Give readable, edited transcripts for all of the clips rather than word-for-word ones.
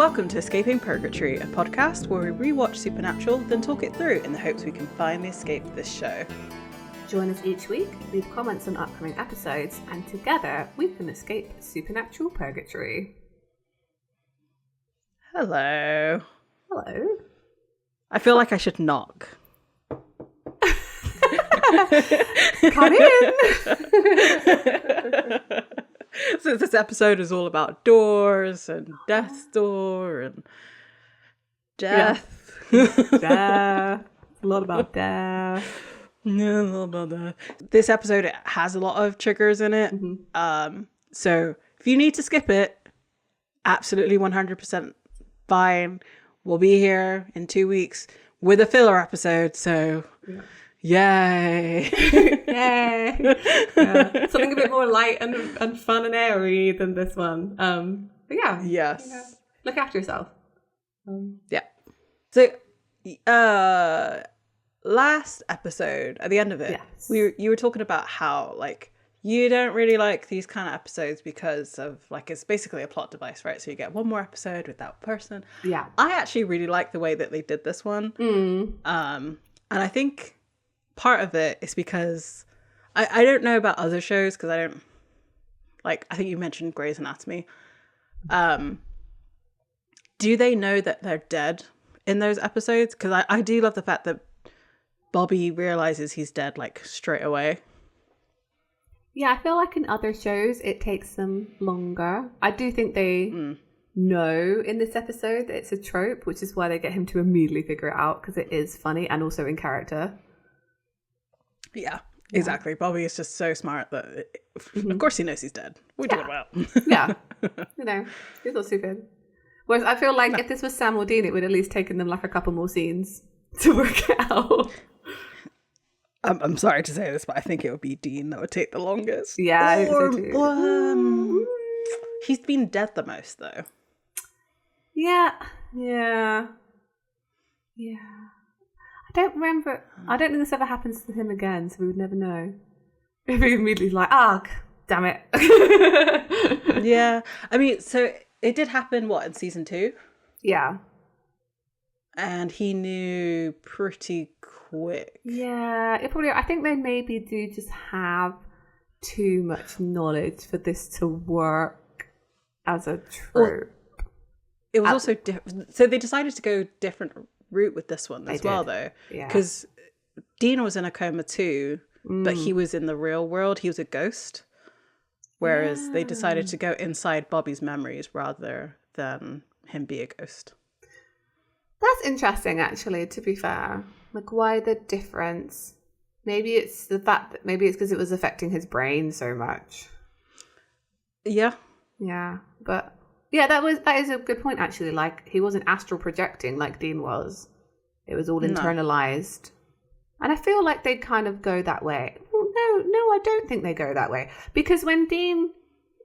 Welcome to Escaping Purgatory, a podcast where we rewatch Supernatural, then talk it through in the hopes we can finally escape this show. Join us each week, leave comments on upcoming episodes, and together we can escape Supernatural Purgatory. Hello. Hello. I feel like I should knock. Come in! So this episode is all about doors and death's door and death. Death. A lot about death. Yeah, a lot about death. This episode has a lot of triggers in it. Mm-hmm. So if you need to skip it, absolutely 100% fine. We'll be here in 2 weeks with a filler episode. So yay. Yay. Yeah. Something a bit more light and fun and airy than this one. But yeah. Yes. You know, look after yourself. Yeah. So, last episode, at the end of it, yes. you were talking about how, like, you don't really like these kind of episodes because of, like, it's basically a plot device, right? So you get one more episode with that person. Yeah. I actually really like the way that they did this one. And I think part of it is because I don't know about other shows because I don't, like, I think you mentioned Grey's Anatomy. Do they know that they're dead in those episodes? Because I do love the fact that Bobby realizes he's dead, like, straight away. Yeah, I feel like in other shows it takes them longer. I do think they know in this episode that it's a trope, which is why they get him to immediately figure it out because it is funny and also in character. Yeah, exactly. Bobby is just so smart that, of course, he knows he's dead. We do it well. Yeah, you know, he's not stupid. Whereas I feel like if this was Sam or Dean, it would at least taken them like a couple more scenes to work it out. I'm sorry to say this, but I think it would be Dean that would take the longest. Yeah, I think so too. He's been dead the most, though. Yeah. I don't remember. I don't think this ever happens to him again, so we would never know. If he immediately like, damn it. Yeah, I mean, so it did happen, in season 2? Yeah. And he knew pretty quick. Yeah, I think they maybe do just have too much knowledge for this to work as a trope. It was also different. So they decided to go different route with this one as well, though. Yeah. Because Dean was in a coma too, but he was in the real world. He was a ghost. Whereas they decided to go inside Bobby's memories rather than him be a ghost. That's interesting, actually, to be fair. Like, why the difference? Maybe it's the fact that because it was affecting his brain so much. Yeah. Yeah. But yeah, that is a good point, actually. Like, he wasn't astral projecting like Dean was. It was all internalized. And I feel like they kind of go that way. No, I don't think they go that way. Because when Dean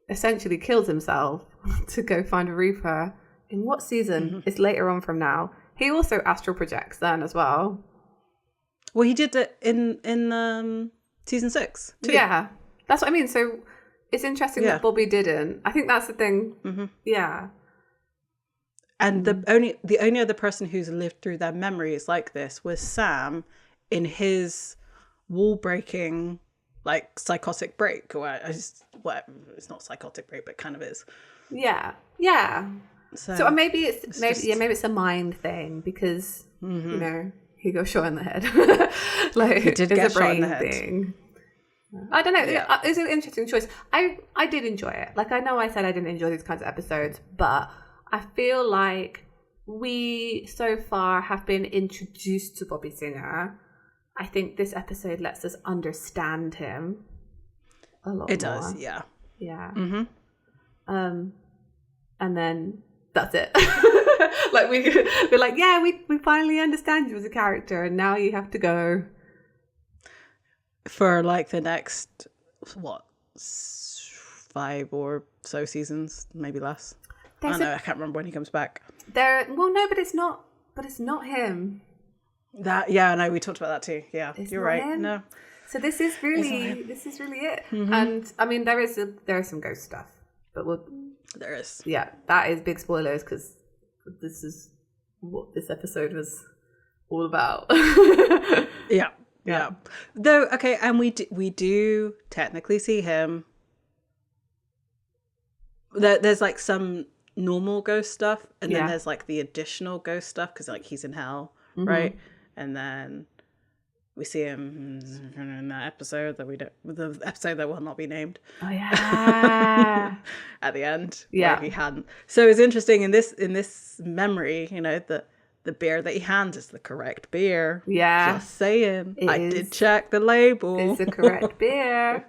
essentially kills himself to go find a Reaper, in what season? It's later on from now. He also astral projects then as well. Well, he did it in season 6 too. Yeah, that's what I mean. So it's interesting that Bobby didn't. I think that's the thing. Yeah. And the only other person who's lived through their memories like this was Sam in his wall breaking, like, psychotic break. Where it's not psychotic break, but kind of is. Yeah. So maybe it's a mind thing because you know he got shot in the head. Like, he did get shot in the head. Thing. I don't know. Yeah. It's an interesting choice. I did enjoy it. Like, I know I said I didn't enjoy these kinds of episodes, but I feel like we so far have been introduced to Bobby Singer. I think this episode lets us understand him a lot more. It does, yeah. Yeah. And then that's it. Like, we're like, yeah, we finally understand you as a character, and now you have to go for like the next 5 or so seasons, maybe less. I can't remember when he comes back. But it's not him. We talked about that too. Yeah, you're right. Him. No. So this is really it. And I mean, there is some ghost stuff, but there is. Yeah, that is big spoilers because this is what this episode was all about. Yeah. Though, okay, and we do technically see him. There's like some normal ghost stuff, and then there's like the additional ghost stuff because like he's in hell, right? And then we see him in that episode the episode that will not be named. Oh yeah, at the end, yeah, he hadn't. So it's interesting in this memory, you know, the beer that he hands is the correct beer. Yeah, just saying. I did check the label. It's the correct beer.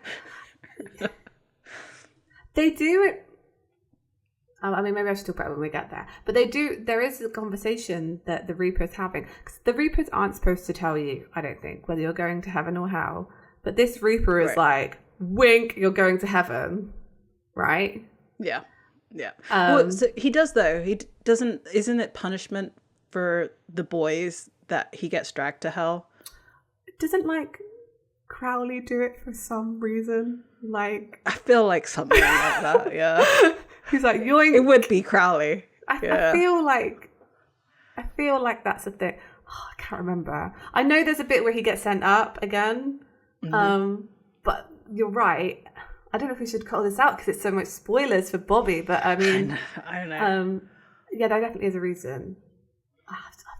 They do it. I mean, maybe I should talk about it when we get there. But they do. There is a conversation that the Reapers having. 'Cause the Reapers aren't supposed to tell you, I don't think, whether you're going to heaven or hell. But this Reaper is like, wink, you're going to heaven, right? Yeah, yeah. Well, so he does though. He doesn't. Isn't it punishment for the boys that he gets dragged to hell? Doesn't like Crowley do it for some reason? Like, I feel like something like that. Yeah. He's like, yoink. It would be Crowley. I feel like that's a thing. Oh, I can't remember. I know there's a bit where he gets sent up again. But you're right. I don't know if we should call this out because it's so much spoilers for Bobby. But I mean, I don't know. Yeah, there definitely is a reason. I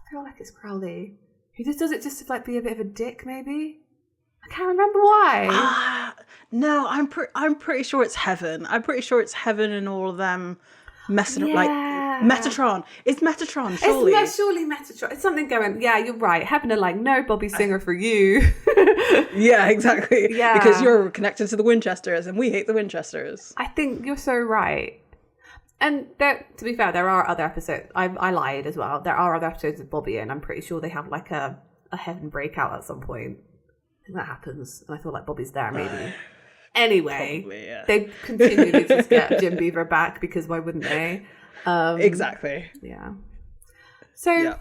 feel like it's Crowley. He just does it just to like be a bit of a dick, maybe. I can't remember why. No, I'm pretty sure it's heaven. I'm pretty sure it's heaven and all of them messing like Metatron. It's Metatron, surely. It's surely Metatron. It's something going, yeah, you're right. Heaven are like, no Bobby Singer for you. Yeah, exactly. Yeah. Because you're connected to the Winchesters and we hate the Winchesters. I think you're so right. And there, to be fair, there are other episodes. I lied as well. There are other episodes of Bobby and I'm pretty sure they have like a heaven breakout at some point. And that happens. And I feel like Bobby's there maybe. Anyway, probably, yeah. They continue to just get Jim Beaver back because why wouldn't they? Exactly. Yeah. So, yeah.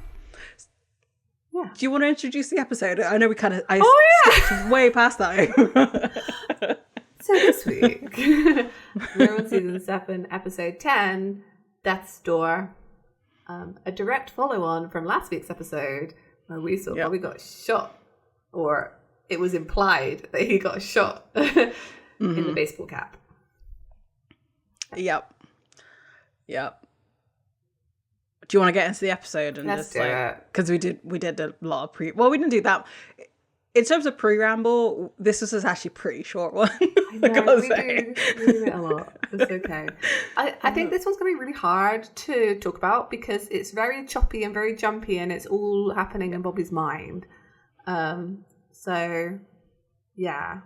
Do you want to introduce the episode? I know we kind of skipped way past that. So this week, we're on season 7, episode 10, Death's Door. A direct follow-on from last week's episode where we saw Bobby got shot, or it was implied that he got shot in the baseball cap. Yep. Do you want to get into the episode and Let's do it? Because we did a lot of we didn't do that. In terms of preamble, this was actually a pretty short one. I know, we do it a lot. It's okay. I think this one's going to be really hard to talk about because it's very choppy and very jumpy and it's all happening in Bobby's mind. So, yeah,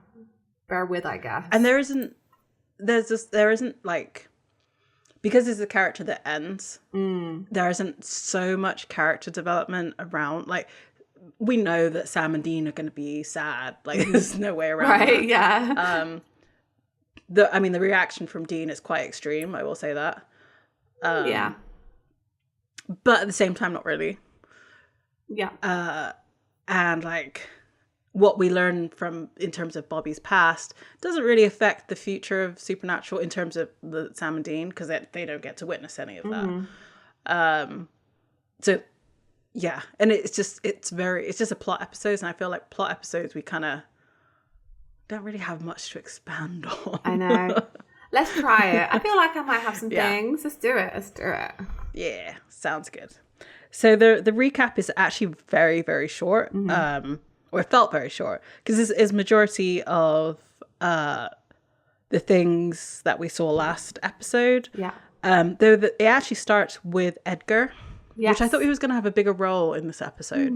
bear with, I guess. And there isn't like, because it's a character that ends, there isn't so much character development around. Like, we know that Sam and Dean are going to be sad. Like, there's no way around right, that. Yeah. The reaction from Dean is quite extreme, I will say that. Yeah. But at the same time, not really. Yeah. And, like, what we learn from in terms of Bobby's past doesn't really affect the future of Supernatural in terms of the Sam and Dean because they don't get to witness any of that. So yeah, and it's just a plot episodes, and I feel like plot episodes we kind of don't really have much to expand on. I know. Let's try it. I feel like I might have some things. Let's do it. Yeah, sounds good. So the recap is actually very, very short. Or it felt very short because this is majority of the things that we saw last episode. Yeah. Though it actually starts with Edgar, yes. which I thought he was going to have a bigger role in this episode.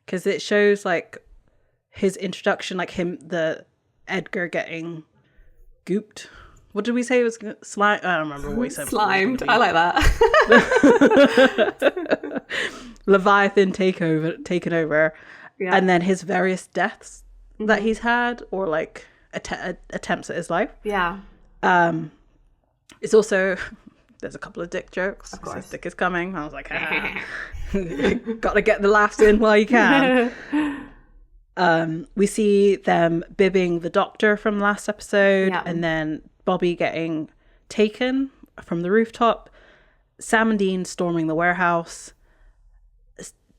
Because it shows like his introduction, like the Edgar getting gooped. What did we say it was? Slime? I don't remember what we said. Slimed. I like that. Leviathan taken over. Yeah. And then his various deaths that he's had, or like attempts at his life. Yeah. It's also, there's a couple of dick jokes. Of course. Dick is coming. I was like, gotta get the laughs in while you can. We see them bibbing the doctor from last episode, and then Bobby getting taken from the rooftop, Sam and Dean storming the warehouse,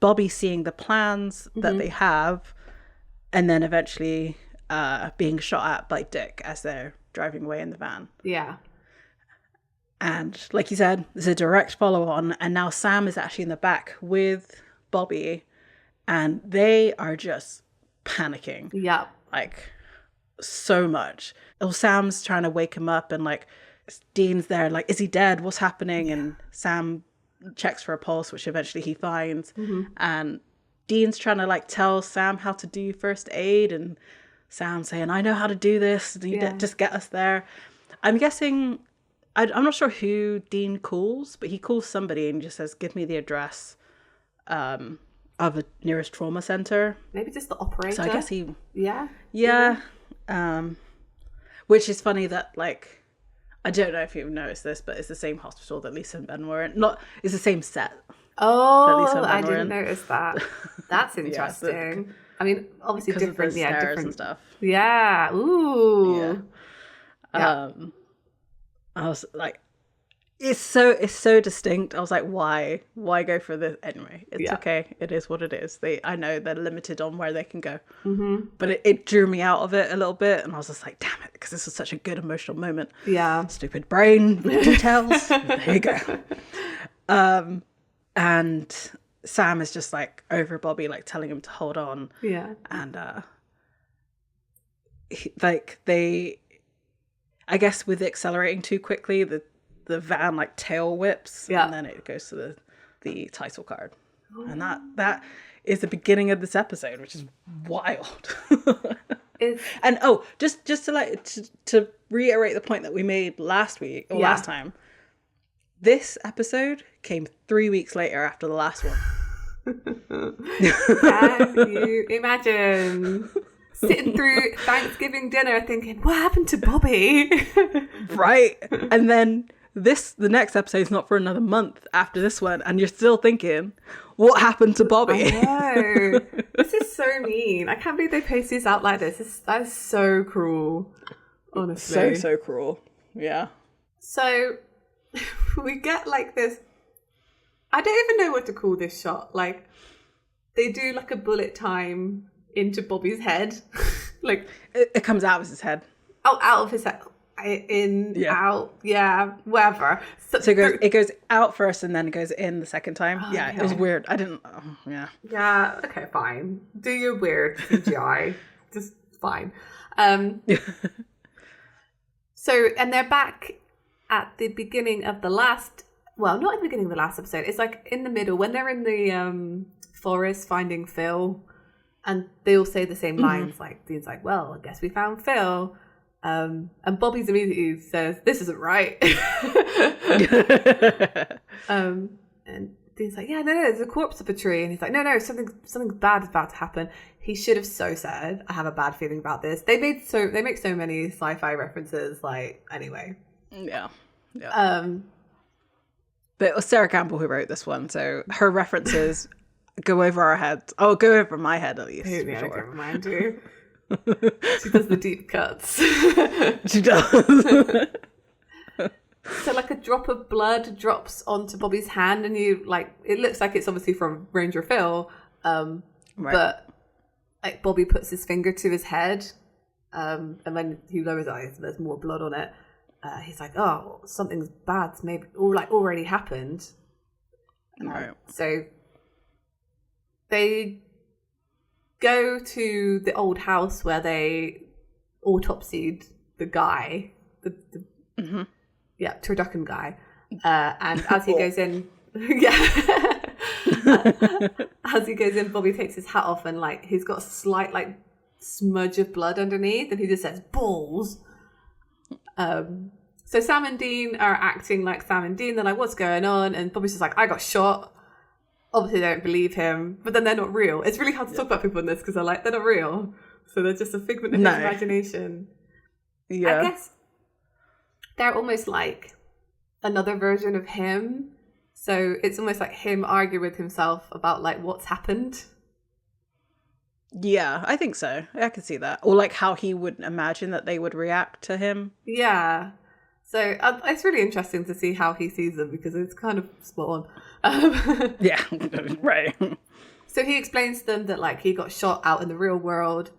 Bobby seeing the plans that they have, and then eventually being shot at by Dick as they're driving away in the van. Yeah. And like you said, there's a direct follow on, and now Sam is actually in the back with Bobby, and they are just panicking. Yeah. Like, so much. Oh, Sam's trying to wake him up, and like Dean's there, like, is he dead? What's happening? And Sam checks for a pulse, which eventually he finds. And Dean's trying to like tell Sam how to do first aid, and Sam saying, I know how to do this. Just get us there. I'm guessing, I'm not sure who Dean calls, but he calls somebody and just says, give me the address of the nearest trauma center. Maybe just the operator. So I guess he... Yeah. Which is funny that, like, I don't know if you've noticed this, but it's the same hospital that Lisa and Ben were in. It's the same set. Oh, I didn't notice that. That's interesting. I mean, obviously different, different and stuff. Yeah. Ooh. Yeah. I was like, it's so distinct. I was like, why go for this anyway? It's okay. It is what it is. I know they're limited on where they can go, but it drew me out of it a little bit, and I was just like, damn it, because this was such a good emotional moment. Yeah. Stupid brain details. There you go. And Sam is just like over Bobby, like telling him to hold on. Yeah. And I guess with accelerating too quickly, the van like tail whips, and then it goes to the title card. And that is the beginning of this episode, which is wild. And just to reiterate the point that we made last week or last time, this episode came 3 weeks later after the last one. Can you imagine sitting through Thanksgiving dinner thinking, what happened to Bobby? Right. And then the next episode is not for another month after this one, and you're still thinking, what happened to Bobby? I know. This is so mean. I can't believe they post these out like this. That is so cruel. Honestly. So cruel. Yeah. So we get like this, I don't even know what to call this shot. Like, they do like a bullet time into Bobby's head. Like, it comes out of his head. Oh, out of his head. Out, whatever. So it goes out first and then it goes in the second time. It was weird. I didn't. Yeah. Okay, fine. Do your weird CGI. Just fine. So, and they're back at the beginning of the last. Well, not at the beginning of the last episode. It's like in the middle when they're in the forest finding Phil, and they all say the same lines. Like Dean's like, "Well, I guess we found Phil." And Bobby's immediately says, "This isn't right." And Dean's like, "Yeah, no, there's a corpse up a tree." And he's like, "No, something bad is about to happen." He should have so said, "I have a bad feeling about this." They make so many sci-fi references. Like, anyway, yeah. But it was Sarah Campbell who wrote this one, so her references go over our heads. Oh, go over my head at least. Yeah, go over mine too. She does the deep cuts. She does. So like a drop of blood drops onto Bobby's hand, and you like it looks like it's obviously from Ranger Phil, but like Bobby puts his finger to his head, and when he lowers his eyes, there's more blood on it. He's like, "Oh, something's bad's maybe already happened." Right. So they go to the old house where they autopsied the guy, the turducken guy, and as he goes in, as he goes in, Bobby takes his hat off and like he's got a slight like smudge of blood underneath, and he just says balls. So Sam and Dean are acting like Sam and Dean. They're like, "What's going on?" And Bobby's just like, "I got shot." Obviously, they don't believe him, but then they're not real. It's really hard to talk about people in this because they're not real. So they're just a figment of his imagination. Yeah. I guess they're almost like another version of him. So it's almost like him arguing with himself about like what's happened. Yeah, I think so. I can see that. Or like how he would imagine that they would react to him. Yeah. So it's really interesting to see how he sees them because it's kind of spot on. Yeah, right. So he explains to them that like he got shot out in the real world.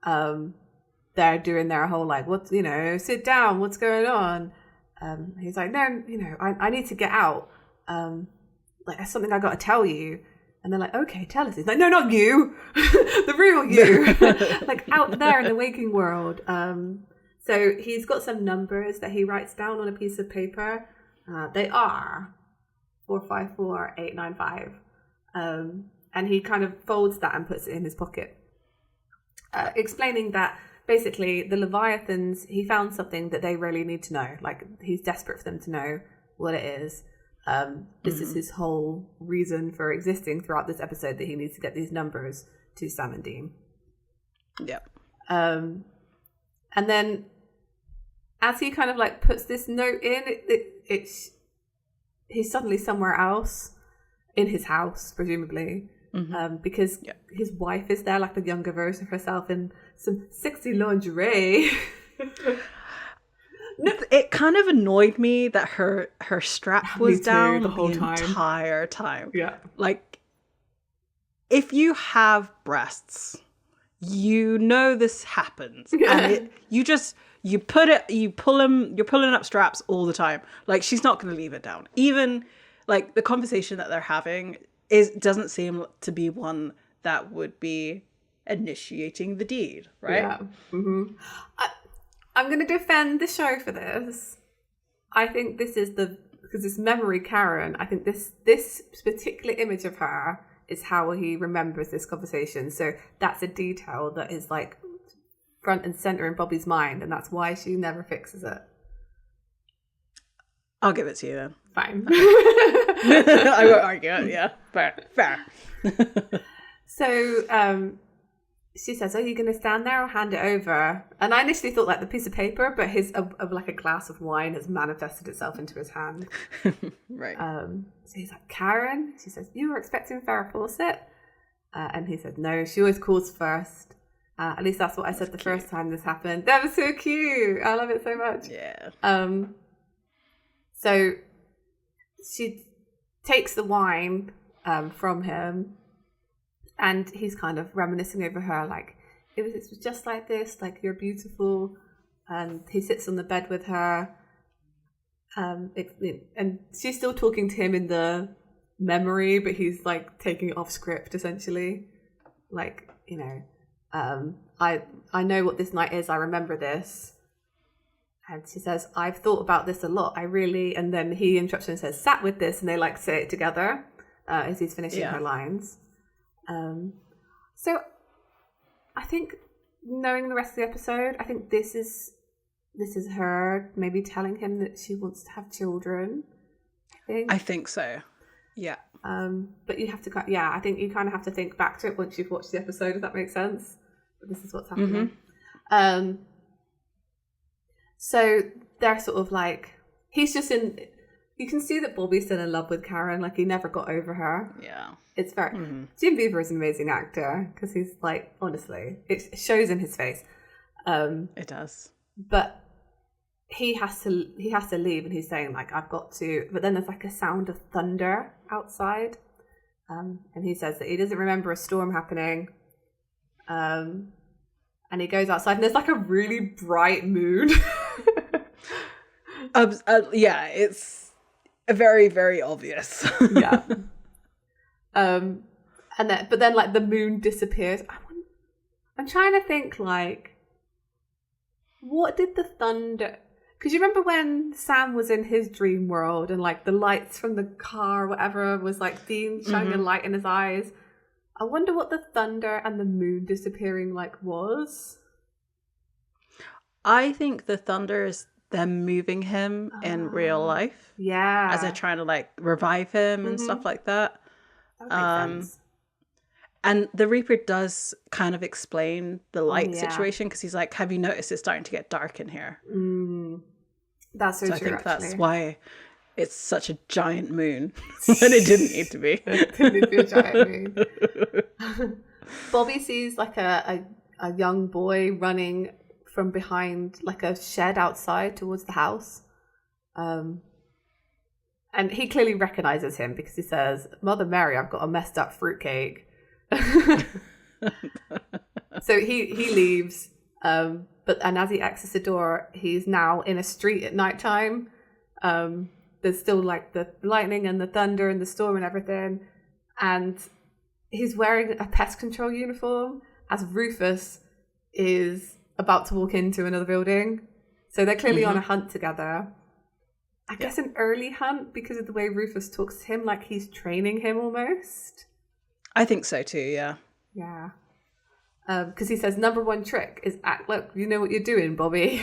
They're doing their whole like, what's, you know, sit down, what's going on? He's like, no, you know, I need to get out. Like, there's something I got to tell you. And they're like, okay, tell us. He's like, no, not you, the real you, like out there in the waking world. So he's got some numbers that he writes down on a piece of paper. They are 454895. And he kind of folds that and puts it in his pocket, explaining that basically the Leviathans, he found something that they really need to know. Like, he's desperate for them to know what it is. This is his whole reason for existing throughout this episode, that he needs to get these numbers to Sam and Dean. Yep. And then as he kind of like puts this note in, he's suddenly somewhere else in his house, presumably. Because his wife is there, like the younger version of herself, in some sexy lingerie. It kind of annoyed me that her strap was down the whole entire time. Yeah. Like, if you have breasts, you know this happens. And you're pulling up straps all the time. Like, she's not going to leave it down. Even like the conversation that they're having doesn't seem to be one that would be initiating the deed, right? Yeah. I'm going to defend the show for this. I think this is because it's memory Karen. I think this particular image of her is how he remembers this conversation. So that's a detail that is like front and center in Bobby's mind, and that's why she never fixes it. I'll give it to you then. Fine. I won't argue it. Yeah, fair. So she says, are you going to stand there or hand it over? And I initially thought like the piece of paper, but like a glass of wine has manifested itself into his hand. Right. So he's like, Karen? She says, you were expecting Farrah Fawcett? And he said, no, she always calls first. At least that's what I said the first time this happened. That was so cute. I love it so much. Yeah. So she takes the wine from him, and he's kind of reminiscing over her, like, it was just like this, like, you're beautiful. And he sits on the bed with her. And she's still talking to him in the memory, but he's like taking it off script, essentially. Like, you know, I know what this night is. I remember this. And she says, I've thought about this a lot. I really, and then he interrupts her and says, sat with this, and they like say it together as he's finishing her lines. So I think, knowing the rest of the episode, I think this is her maybe telling him that she wants to have children. I think so. Yeah. But you have to, I think you kind of have to think back to it once you've watched the episode, if that makes sense. But this is what's happening. So they're sort of like, he's just in, you can see that Bobby's still in love with Karen, like he never got over her. Yeah. It's very, Jim Beaver is an amazing actor, because he's like, honestly, it shows in his face. It does. But he has to leave, and he's saying like, I've got to, but then there's like a sound of thunder outside. And he says that he doesn't remember a storm happening. And he goes outside, and there's like a really bright moon. Yeah, it's very, very obvious. Yeah. But then like the moon disappears. I'm trying to think, like, what did the thunder? Because you remember when Sam was in his dream world, and like the lights from the car or whatever was like Dean shining a light in his eyes. I wonder what the thunder and the moon disappearing like was. I think the thunder is them moving him in real life. Yeah. As they're trying to like revive him and stuff like that. That makes sense. And the Reaper does kind of explain the light situation, because he's like, have you noticed it's starting to get dark in here? That's so true, I think actually. that's why it's such a giant moon when it didn't need to be. It didn't need to be a giant moon. Bobby sees like a young boy running from behind like a shed outside towards the house. And he clearly recognizes him because he says, Mother Mary, I've got a messed up fruitcake. So he leaves, and as he exits the door, he's now in a street at nighttime. There's still like the lightning and the thunder and the storm and everything. And he's wearing a pest control uniform as Rufus is about to walk into another building. So they're clearly on a hunt together. I guess an early hunt because of the way Rufus talks to him, like he's training him almost. I think so too, yeah. Yeah. Because he says, number one trick is act like you know what you're doing, Bobby.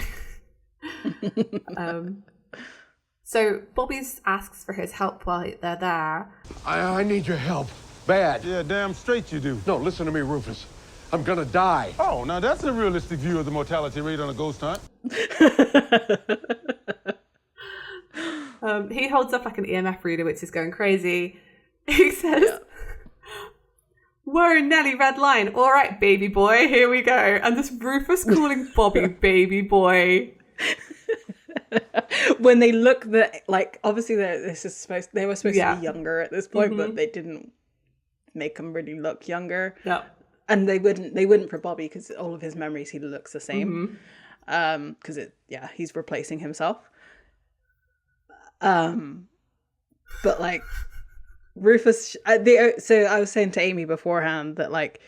So Bobby asks for his help while they're there. I need your help. Bad. Yeah, damn straight you do. No, listen to me, Rufus. I'm gonna die. Oh, now that's a realistic view of the mortality rate on a ghost hunt. He holds up like an EMF reader, which is going crazy. He says, whoa, Nelly, red line. All right, baby boy, here we go. And this Rufus calling Bobby baby boy. When they look, obviously they were supposed to be younger at this point, but they didn't make him really look younger. Yeah. And they wouldn't for Bobby because all of his memories, he looks the same. Because he's replacing himself. But like Rufus, so I was saying to Amy beforehand that like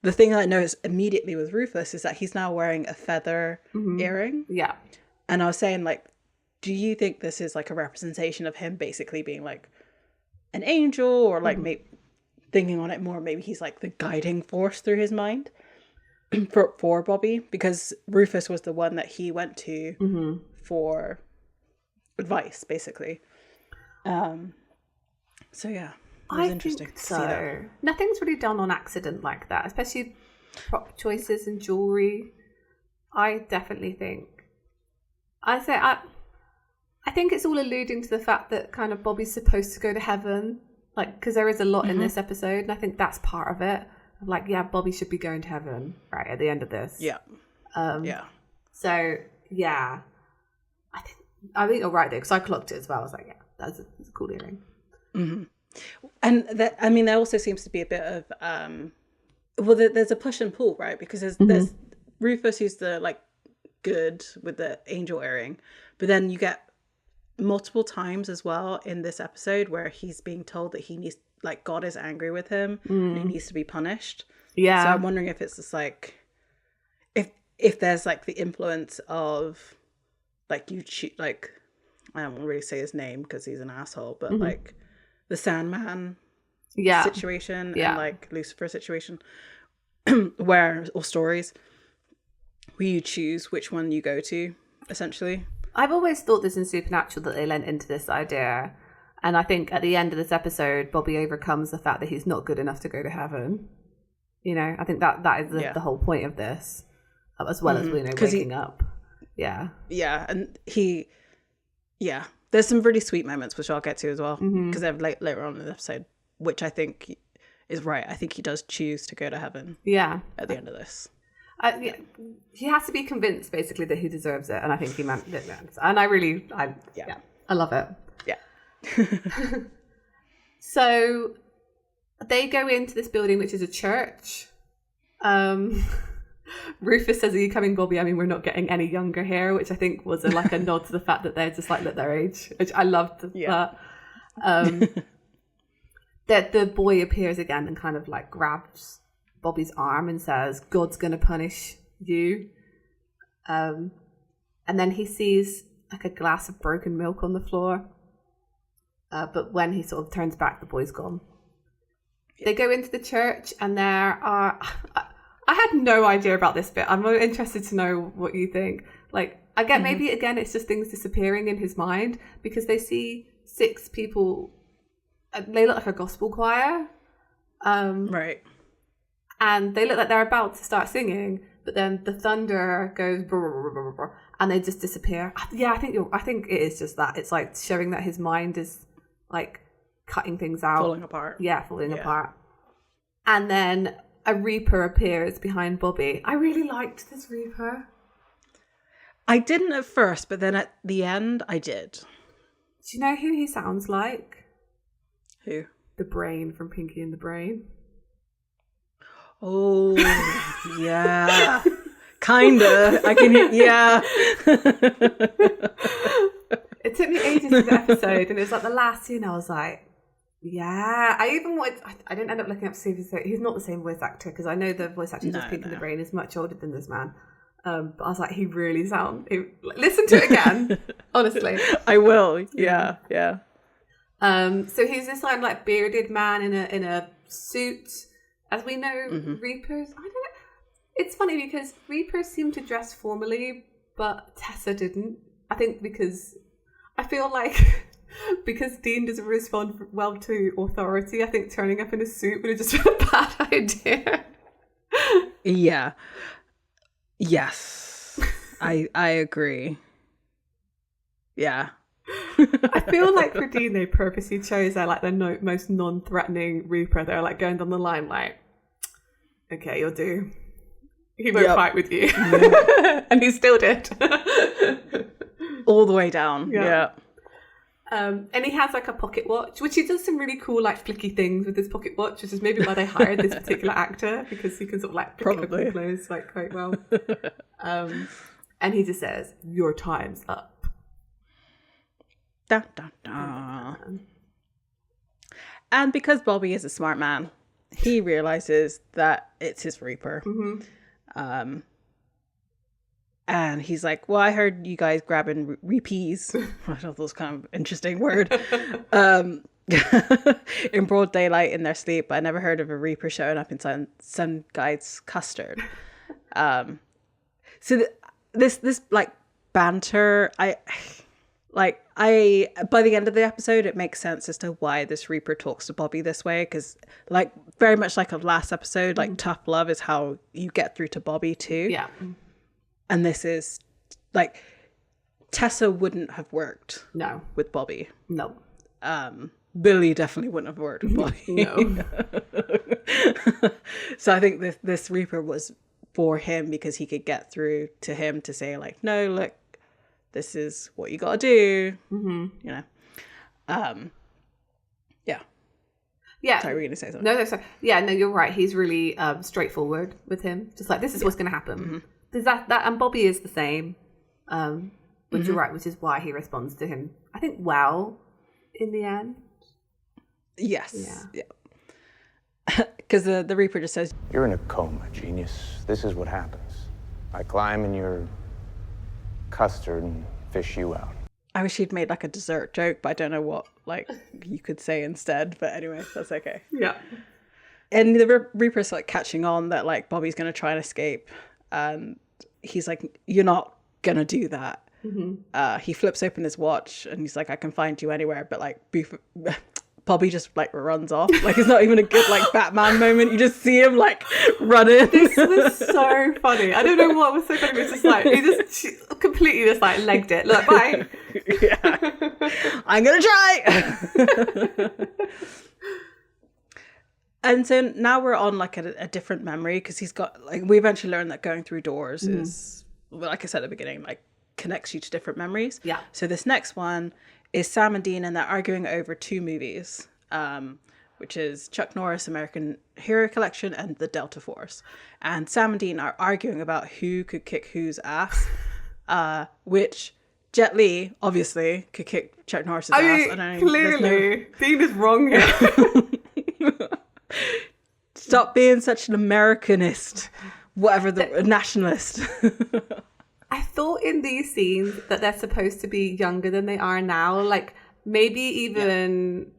the thing I noticed immediately with Rufus is that he's now wearing a feather earring. Yeah. And I was saying, like, do you think this is like a representation of him basically being like an angel, or like maybe thinking on it more, maybe he's like the guiding force through his mind for Bobby, because Rufus was the one that he went to for advice, basically. So yeah, it was interesting to see that. Nothing's really done on accident like that, especially prop choices and jewelry. I definitely think. I think it's all alluding to the fact that kind of Bobby's supposed to go to heaven, like because there is a lot in this episode, and I think that's part of it. Like, yeah, Bobby should be going to heaven right at the end of this. Yeah. So yeah, I think you're right though, because I clocked it as well. I was like, yeah, that's a cool earring. And that, I mean, there also seems to be a bit of there's a push and pull, right? Because there's Rufus, who's the like good with the angel earring, but then you get multiple times as well in this episode where he's being told that he needs, like, God is angry with him and he needs to be punished. Yeah. So I'm wondering if it's just like if there's like the influence of like like I don't really say his name because he's an asshole, but like the Sandman situation and like Lucifer situation or stories where you choose which one you go to, essentially. I've always thought this in Supernatural that they lent into this idea, and I think at the end of this episode Bobby overcomes the fact that he's not good enough to go to heaven. You know, I think that is the whole point of this, as well as, you know, waking up. Yeah, and there's some really sweet moments which I'll get to as well, because they're later on in the episode, which I think is right. I think he does choose to go to heaven. Yeah, at the end of this. He has to be convinced basically that he deserves it, and I think he meant it. And I love it. Yeah. So they go into this building, which is a church. Rufus says, "Are you coming, Bobby? I mean, we're not getting any younger here," which I think was a nod to the fact that they're just like at their age, which I loved. That the boy appears again and kind of like grabs Bobby's arm and says, "God's going to punish you." And then he sees like a glass of broken milk on the floor. But when he sort of turns back, the boy's gone. They go into the church, and there are... I had no idea about this bit. I'm really interested to know what you think. Like, I get maybe, again, it's just things disappearing in his mind, because they see 6 people. They look like a gospel choir. Right. And they look like they're about to start singing, but then the thunder goes and they just disappear. Yeah, I think it is just that. It's like showing that his mind is like cutting things out. Falling apart. Yeah, falling apart. And then a Reaper appears behind Bobby. I really liked this Reaper. I didn't at first, but then at the end I did. Do you know who he sounds like? Who? The Brain from Pinky and the Brain. Oh, yeah. Kinda. I can hear, yeah. It took me ages to the episode, and it was like the last scene, I was like, yeah. I didn't end up looking up to see if he's not the same voice actor, because I know the voice actor who does Pinky and the Brain is much older than this man. But I was like, he really sounds... Listen to it again, honestly. I will, yeah. So he's this like bearded man in a suit. As we know, Reapers... I don't know. It's funny because Reapers seem to dress formally, but Tessa didn't. I think because... I feel like... because Dean doesn't respond well to authority, I think turning up in a suit would have just been a bad idea. Yeah. Yes. I agree. Yeah. I feel like for Dean they purposely chose the most non-threatening Reaper. They're like going down the line like, okay, you'll do. He won't fight with you. And he still did. All the way down. Yeah. And he has like a pocket watch, which he does some really cool like flicky things with his pocket watch, which is maybe why they hired this particular actor, because he can sort of like pick it up and close like quite well. And he just says, "Your time's up." Da, da, da. And because Bobby is a smart man, he realizes that it's his Reaper. And he's like, well, I heard you guys grabbing repees. I thought that was kind of an interesting word. In broad daylight in their sleep. But I never heard of a Reaper showing up in some guy's custard. So this like banter, by the end of the episode, it makes sense as to why this Reaper talks to Bobby this way. Because like very much like a last episode, like tough love is how you get through to Bobby too. Yeah. And this is like Tessa wouldn't have worked with Bobby. No. Billy definitely wouldn't have worked with Bobby. No. So I think this Reaper was for him because he could get through to him to say like, no, look, this is what you gotta do. You know. Yeah. Yeah. Sorry, were you gonna say something? No, sorry. Yeah, no, you're right. He's really straightforward with him. Just like, this is what's gonna happen. There's that and Bobby is the same. Which you're right, which is why he responds to him, I think, well, in the end. Yes. Yeah. Because the Reaper just says, "You're in a coma, genius. This is what happens. I climb in your custard and fish you out." I wish he'd made like a dessert joke, but I don't know what like you could say instead. But anyway, that's okay. Yeah. And the Reaper's like catching on that like Bobby's going to try and escape. And he's like, "You're not going to do that." He flips open his watch and he's like, "I can find you anywhere." But like Bobby just like runs off. Like it's not even a good like Batman moment. You just see him like running. This was so funny. I don't know what was so funny. It was just like she completely just like legged it. Look, bye. Yeah. I'm gonna try. And so now we're on like a different memory because he's got like we eventually learn that going through doors is, well, like I said at the beginning, like connects you to different memories. Yeah. So this next one is Sam and Dean, and they're arguing over two movies, which is Chuck Norris' American Hero Collection and The Delta Force. And Sam and Dean are arguing about who could kick whose ass, which Jet Li obviously could kick Chuck Norris's ass. I mean, clearly, Dean is wrong here. Stop being such an Americanist, whatever the nationalist. I thought in these scenes that they're supposed to be younger than they are now. Like maybe even,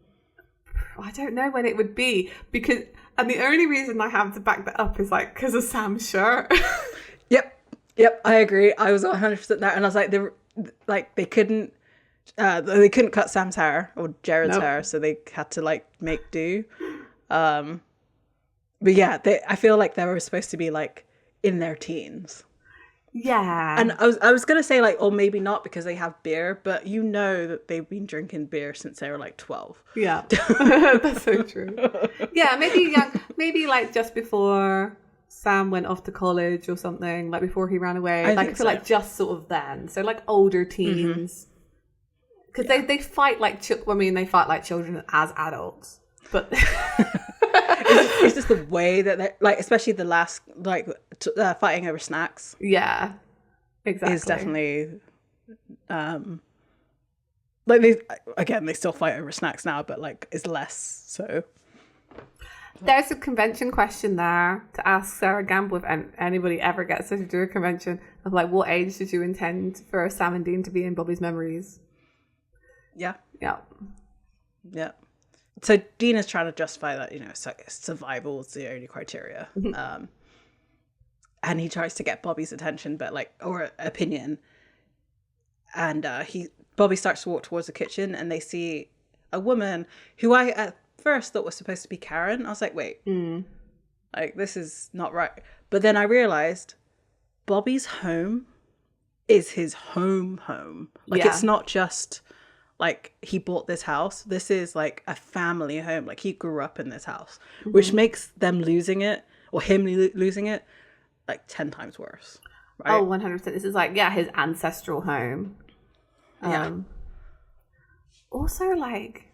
I don't know when it would be because, and the only reason I have to back that up is like because of Sam's shirt. Yep, I agree. I was 100% there, and I was like, they couldn't cut Sam's hair or Jared's hair, so they had to like make do. But yeah, I feel like they were supposed to be like in their teens. Yeah. And I was gonna say like, oh, maybe not because they have beer, but you know that they've been drinking beer since they were like 12. Yeah, that's so true. Yeah, maybe like just before Sam went off to college or something, like before he ran away. I feel like just sort of then. So like older teens. Because they fight like they fight like children as adults, but It's just the way that they're like, especially the last like fighting over snacks. Yeah, exactly. Is definitely like they still fight over snacks now, but like it's less so. There's a convention question there to ask Sarah Gamble if anybody ever gets her to do a convention of like, what age did you intend for Sam and Dean to be in Bobby's memories? Yeah. Yeah. Yeah. So Dean is trying to justify that, survival is the only criteria. And he tries to get Bobby's attention, or opinion. And Bobby starts to walk towards the kitchen and they see a woman who I at first thought was supposed to be Karen. I was like, wait, like this is not right. But then I realized Bobby's home is his home. Like it's not just like he bought this house. This is like a family home. Like he grew up in this house, which makes them losing it or him losing it like 10 times worse. Right? Oh, 100%. This is like, his ancestral home. Also, like,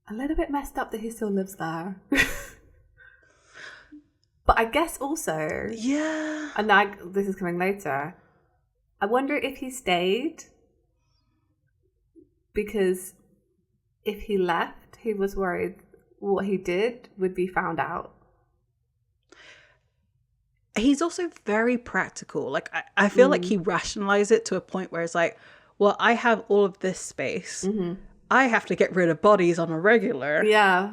a little bit messed up that he still lives there. But I guess also... Yeah. And this is coming later. I wonder if he stayed because if he left, he was worried what he did would be found out. He's also very practical. Like, I feel like he rationalized it to a point where it's like, well, I have all of this space. I have to get rid of bodies on a regular. Yeah.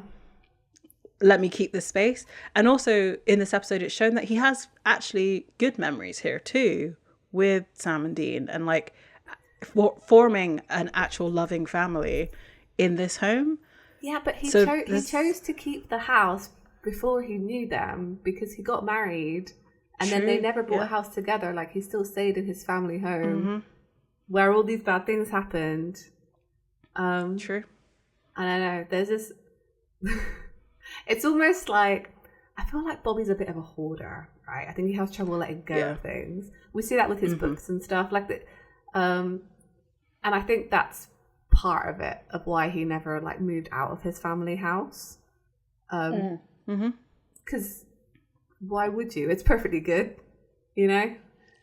Let me keep this space. And also in this episode, it's shown that he has actually good memories here too with Sam and Dean and like forming an actual loving family in this home. Yeah, but he chose to keep the house before he knew them because he got married and then they never bought a house together. Like he still stayed in his family home where all these bad things happened. True. I don't know. There's this... It's almost like... I feel like Bobby's a bit of a hoarder, right? I think he has trouble letting go of things. We see that with his books and stuff like that. And I think that's part of it, of why he never like moved out of his family house. Because why would you? It's perfectly good, you know?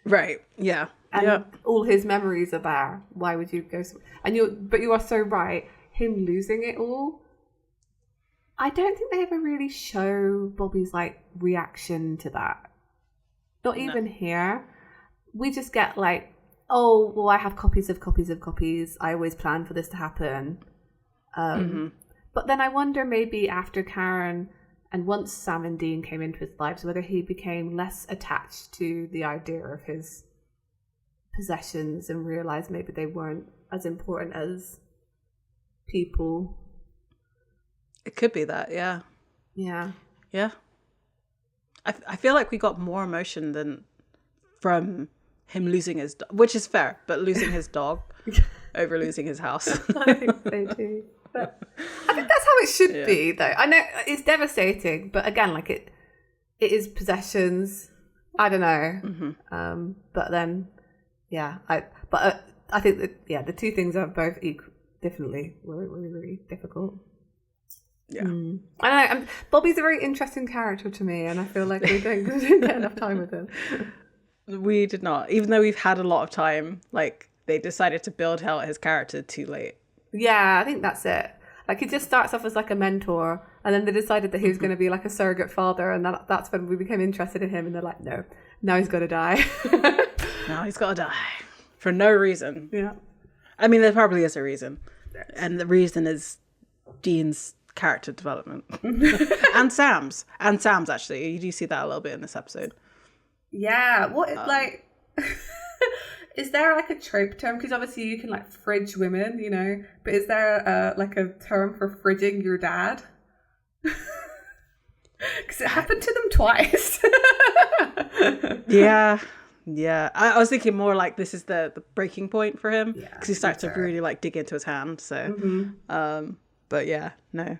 Right. Yeah. And all his memories are there. Why would you go? But you are so right. Him losing it all. I don't think they ever really show Bobby's like reaction to that. Not even here. We just get like, oh, well, I have copies of copies of copies. I always plan for this to happen. But then I wonder maybe after Karen and once Sam and Dean came into his lives, whether he became less attached to the idea of his possessions and realized maybe they weren't as important as people. It could be that, yeah. Yeah. Yeah. I feel like we got more emotion than from him losing his dog, which is fair, but losing his dog over losing his house. I think so too. But I think that's how it should be, though. I know it's devastating, but again, like it is possessions. I don't know. But then, I think that the two things are both definitely really difficult. Yeah. I know. Bobby's a very interesting character to me, and I feel like we didn't get enough time with him. We did not, even though we've had a lot of time. Like they decided to build out his character too late. Yeah, I think that's it. Like he just starts off as like a mentor, and then they decided that he was going to be like a surrogate father, and that's when we became interested in him. And they're like, no, now he's got to die. Now he's got to die for no reason. Yeah, I mean, there probably is a reason, and the reason is Dean's character development and Sam's actually. You do see that a little bit in this episode. Yeah, like is there like a trope term? Because obviously you can like fridge women, you know, but is there like a term for fridging your dad? Because it happened to them twice. yeah I was thinking more like this is the breaking point for him, because he starts to really like dig into his hand, so but no.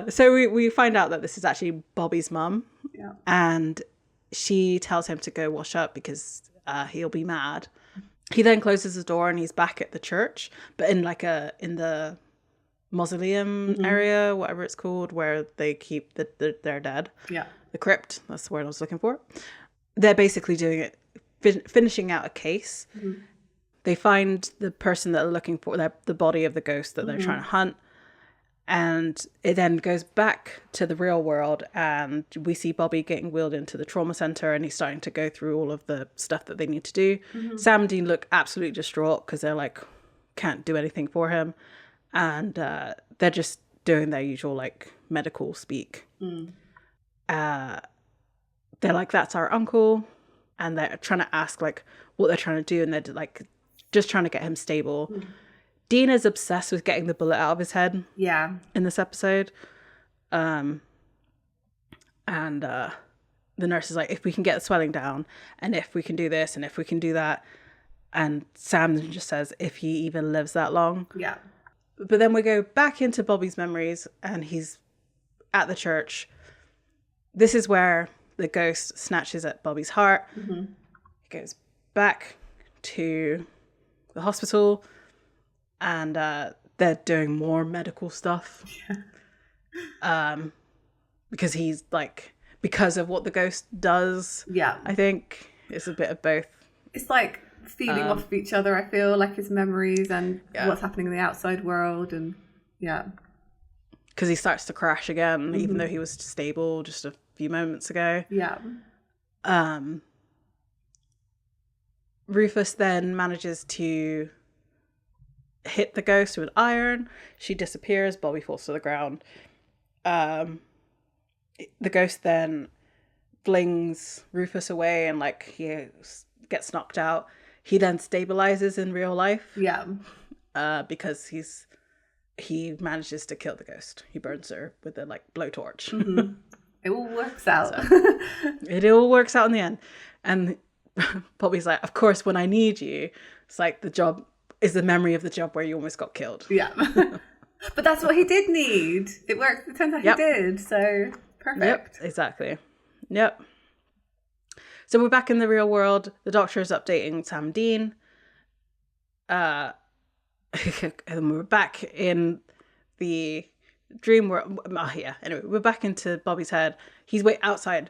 So we find out that this is actually Bobby's mum, and she tells him to go wash up because he'll be mad. He then closes the door and he's back at the church, but in the mausoleum area, whatever it's called, where they keep their dead. Yeah. The crypt, that's the word I was looking for. They're basically doing it, finishing out a case. They find the person that they're looking for, the body of the ghost that they're trying to hunt. And it then goes back to the real world, and we see Bobby getting wheeled into the trauma center, and he's starting to go through all of the stuff that they need to do. Sam and Dean look absolutely distraught because they're like, can't do anything for him. And they're just doing their usual like medical speak. They're like, that's our uncle. And they're trying to ask like what they're trying to do. And they're like just trying to get him stable. Dean is obsessed with getting the bullet out of his head. Yeah. In this episode. And the nurse is like, if we can get the swelling down, and if we can do this, and if we can do that. And Sam just says, if he even lives that long. Yeah. But then we go back into Bobby's memories, and he's at the church. This is where the ghost snatches at Bobby's heart. He goes back to the hospital, and they're doing more medical stuff. Because he's like, because of what the ghost does. Yeah. I think it's a bit of both. It's like feeding off of each other, I feel, like his memories and what's happening in the outside world. And because he starts to crash again, even though he was stable just a few moments ago. Yeah. Rufus then manages to hit the ghost with iron. She disappears. Bobby falls to the ground. The ghost then flings Rufus away, and like he gets knocked out. He then stabilizes in real life. Yeah. Because he manages to kill the ghost. He burns her with a like blowtorch. It all works out. So, it all works out in the end. And Bobby's like, of course, when I need you, it's like the job is the memory of the job where you almost got killed. Yeah. But that's what he did need. It worked. It turns out he did. So perfect. Yep, exactly. Yep. So we're back in the real world. The doctor is updating Sam and Dean. And we're back in the dream world. Anyway, we're back into Bobby's head. He's outside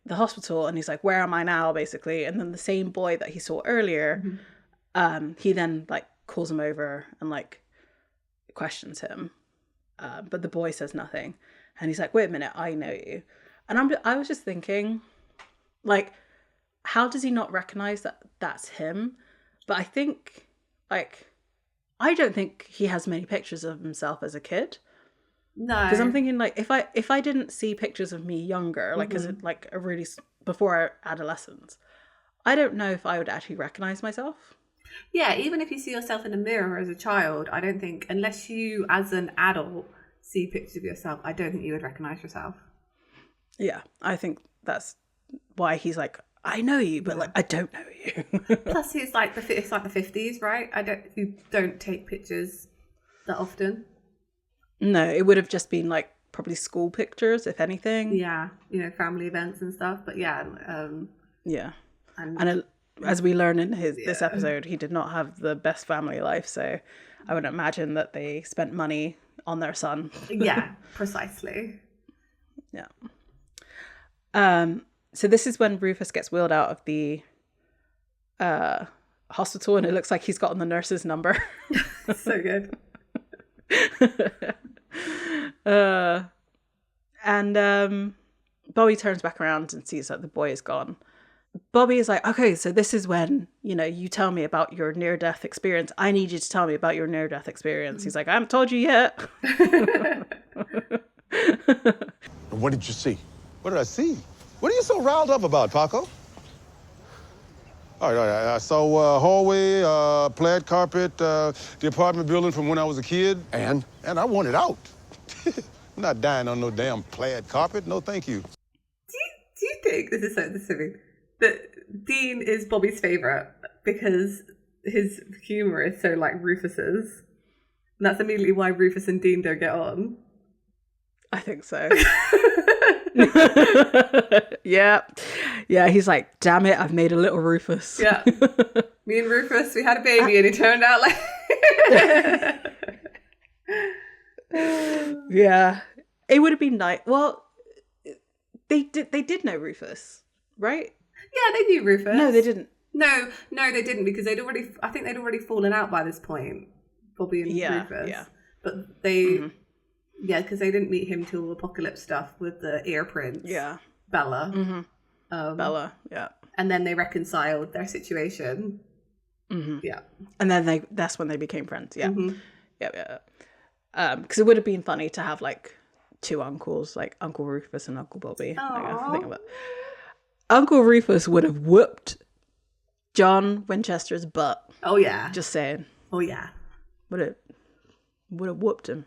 the hospital, and he's like, where am I now, basically? And then the same boy that he saw earlier, he then like calls him over and like questions him. But the boy says nothing. And he's like, wait a minute, I know you. And I was just thinking, like, how does he not recognize that that's him? But I think, like, I don't think he has many pictures of himself as a kid. No, because I'm thinking, like, if I didn't see pictures of me younger, like as like a really before adolescence, I don't know if I would actually recognize myself. Yeah, even if you see yourself in a mirror as a child, I don't think, unless you as an adult see pictures of yourself, I don't think you would recognize yourself. Yeah, I think that's why he's like, I know you, but like I don't know you. Plus, it's like the 50s, right? You don't take pictures that often. No, it would have just been like probably school pictures, if anything. Yeah, family events and stuff. But yeah, and as we learn in this episode, he did not have the best family life. So I would imagine that they spent money on their son. Yeah, precisely. Yeah. So this is when Rufus gets wheeled out of the hospital, and it looks like he's gotten the nurse's number. So good. And Bobby turns back around and sees that the boy is gone. Bobby is like, okay, so this is when, you tell me about your near-death experience. I need you to tell me about your near-death experience. He's like, I haven't told you yet. What did you see? What did I see? What are you so riled up about, Paco? All right. I saw hallway, plaid carpet, the apartment building from when I was a kid. And I want it out. I'm not dying on no damn plaid carpet. No, thank you. Do you think, this is so specific, that Dean is Bobby's favourite because his humour is so like Rufus's? And that's immediately why Rufus and Dean don't get on. I think so. Yeah. Yeah, he's like, damn it, I've made a little Rufus. Yeah. Me and Rufus, we had a baby and it turned out like... Yeah. It would have been nice. Well, they did know Rufus, right? Yeah, they knew Rufus. No, they didn't. No, they didn't, because I think they'd already fallen out by this point, Bobby and Rufus. Yeah. But they, because they didn't meet him till Apocalypse stuff with the ear prints. Yeah. Bella. Bella, yeah. And then they reconciled their situation. Yeah. And then that's when they became friends. Yeah. Yeah. Because it would have been funny to have like two uncles, like Uncle Rufus and Uncle Bobby. Like, I think about Uncle Rufus would have whooped John Winchester's butt. Oh yeah. Just saying. Oh yeah. Would have whooped him.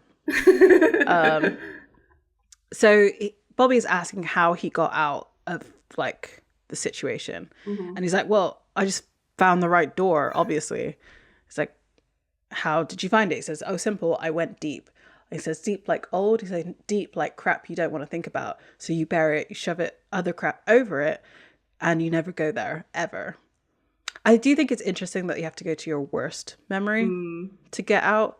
So Bobby's asking how he got out of like the situation, and he's like, "Well, I just found the right door. Obviously." He's like, "How did you find it?" He says, "Oh, simple. I went deep." He says, "Deep like old?" He says, "Deep like crap you don't want to think about. So you bury it, you shove it, other crap over it, and you never go there ever." I do think it's interesting that you have to go to your worst memory to get out.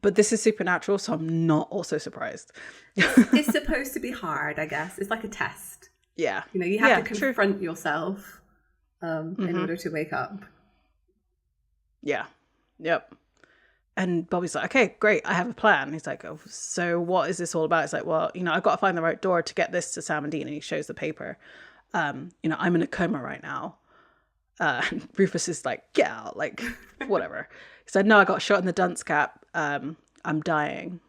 But this is supernatural, so I'm not also surprised. It's supposed to be hard, I guess. It's like a test. Yeah. You know, you have to confront yourself in order to wake up. Yeah. Yep. And Bobby's like, okay, great, I have a plan. He's like, oh, so what is this all about? It's like, well, you know, I've got to find the right door to get this to Sam and Dean. And he shows the paper. You know, I'm in a coma right now. And Rufus is like, get out, like, whatever. He said, no, I got shot in the dunce cap. I'm dying.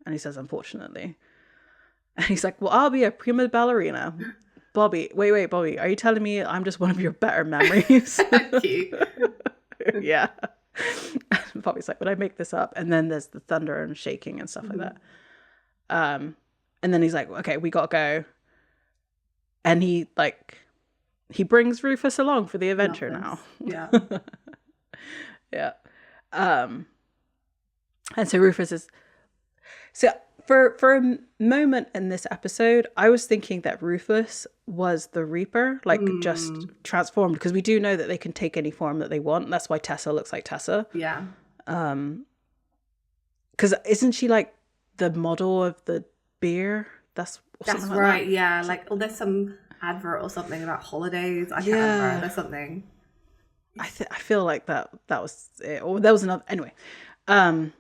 And he says, unfortunately. And he's like, well, I'll be a prima ballerina. Bobby, wait, Bobby, are you telling me I'm just one of your better memories? Cute. Yeah. And Bobby's like, would I make this up? And then there's the thunder and shaking and stuff like that. And then he's like, okay, we got to go. And he brings Rufus along for the adventure now. Yeah. Yeah. And so Rufus is... So for a moment in this episode, I was thinking that Rufus was the Reaper, like just transformed, because we do know that they can take any form that they want. That's why Tessa looks like Tessa. Yeah. Because isn't she like the model of the beer? That's right. That. Yeah. Like, there's some advert or something about holidays. I can't remember. There's something. I feel like that was it, or there was another. Anyway, I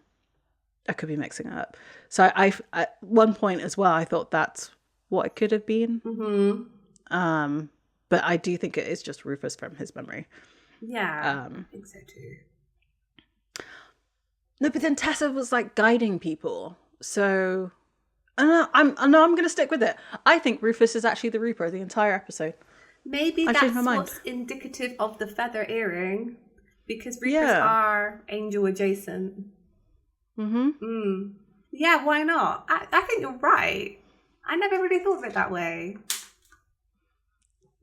could be mixing it up. So I at one point as well, I thought that's what it could have been. But I do think it is just Rufus from his memory. Yeah, I think so too. No, but then Tessa was like guiding people. So I'm going to stick with it. I think Rufus is actually the Reaper the entire episode. Maybe that's what's indicative of the feather earring, because Reapers are angel adjacent. Yeah, why not? I think you're right. I never really thought of it that way.